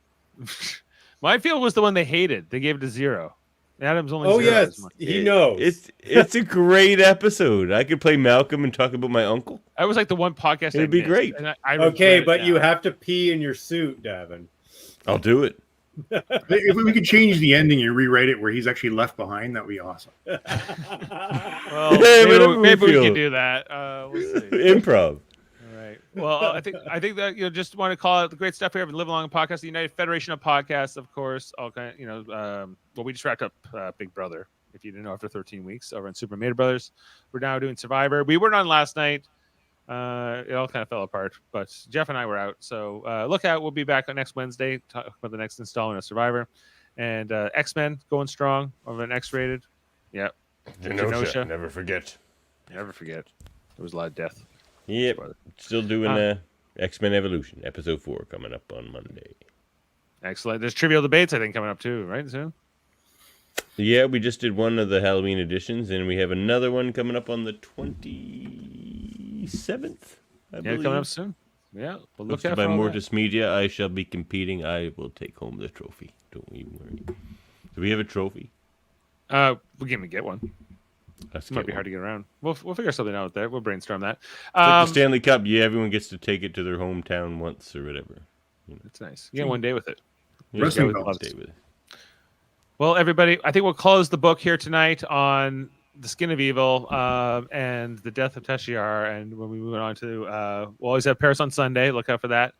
Minefield was the one they hated. They gave it a 0. Adam's only Oh 0 yes, this month. he knows. It's a great episode. I could play Malcolm and talk about my uncle. That was like the one podcast. It'd I be missed, great. and I Okay, regret but it you now. have to pee in your suit, Davan. I'll do it. If we could change the ending and rewrite it where he's actually left behind, that'd be awesome. Well, Yeah, whatever maybe we feel. can do that. We'll see. Improv. All right. Well, I think that just want to call it the great stuff here. Live Along Podcast, the United Federation of Podcasts, of course. All kind, well, we just wrapped up Big Brother. If you didn't know, after 13 weeks over on Super Mario Brothers, we're now doing Survivor. We weren't on last night. It all kind of fell apart, but Jeff and I were out. So look out. We'll be back on next Wednesday. Talk about the next installment of Survivor. And X-Men going strong over an X-rated. Yeah. Genosha. Never forget. Never forget. There was a lot of death. Yep. Spoiler. Still doing X-Men Evolution, episode 4, coming up on Monday. Excellent. There's trivial debates, I think, coming up too, right? Soon. Yeah, we just did one of the Halloween editions, and we have another one coming up on the 27th, I believe. Coming up soon. Yeah. Well, look Hosted out by for all that. Mortis Media. I shall be competing. I will take home the trophy. Don't even worry. Do we have a trophy? We're gonna get one. Let's It might get be one. hard to get around. We'll figure something out there. We'll brainstorm that. It's like the Stanley Cup. Yeah, everyone gets to take it to their hometown once or whatever. It's nice. You get one day with it. You just Wrestling gotta belts. stay with it. Well, everybody, I think we'll close the book here tonight on the Skin of Evil and the death of Teshiar. And when we move on to, we'll always have Paris on Sunday. Look out for that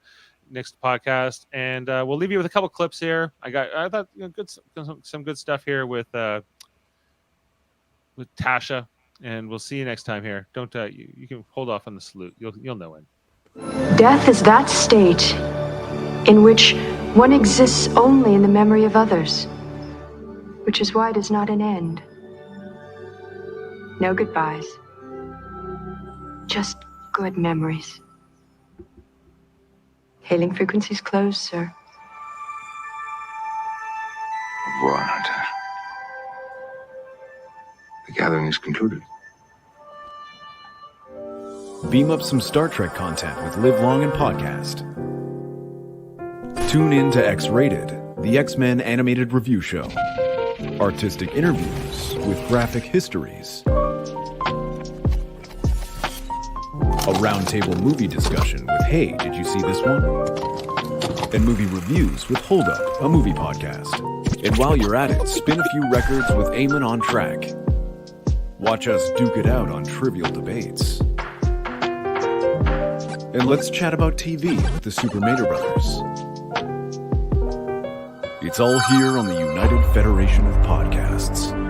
next podcast. And we'll leave you with a couple clips here. I thought good, some good stuff here with with Tasha, and we'll see you next time here. Don't you can hold off on the salute. You'll know when. Death is that state in which one exists only in the memory of others, which is why it is not an end. No goodbyes. Just good memories. Hailing frequencies closed, sir. Au revoir, Hunter. The gathering is concluded. Beam up some Star Trek content with Live Long and Podcast. Tune in to X-Rated, the X-Men animated review show. Artistic interviews with graphic histories. A roundtable movie discussion with Hey, did you see this one? And movie reviews with Hold Up, a movie podcast. And while you're at it, spin a few records with Eamon on Track. Watch us duke it out on trivial debates. And let's chat about TV with the Super Mater Brothers. It's all here on the United Federation of Podcasts.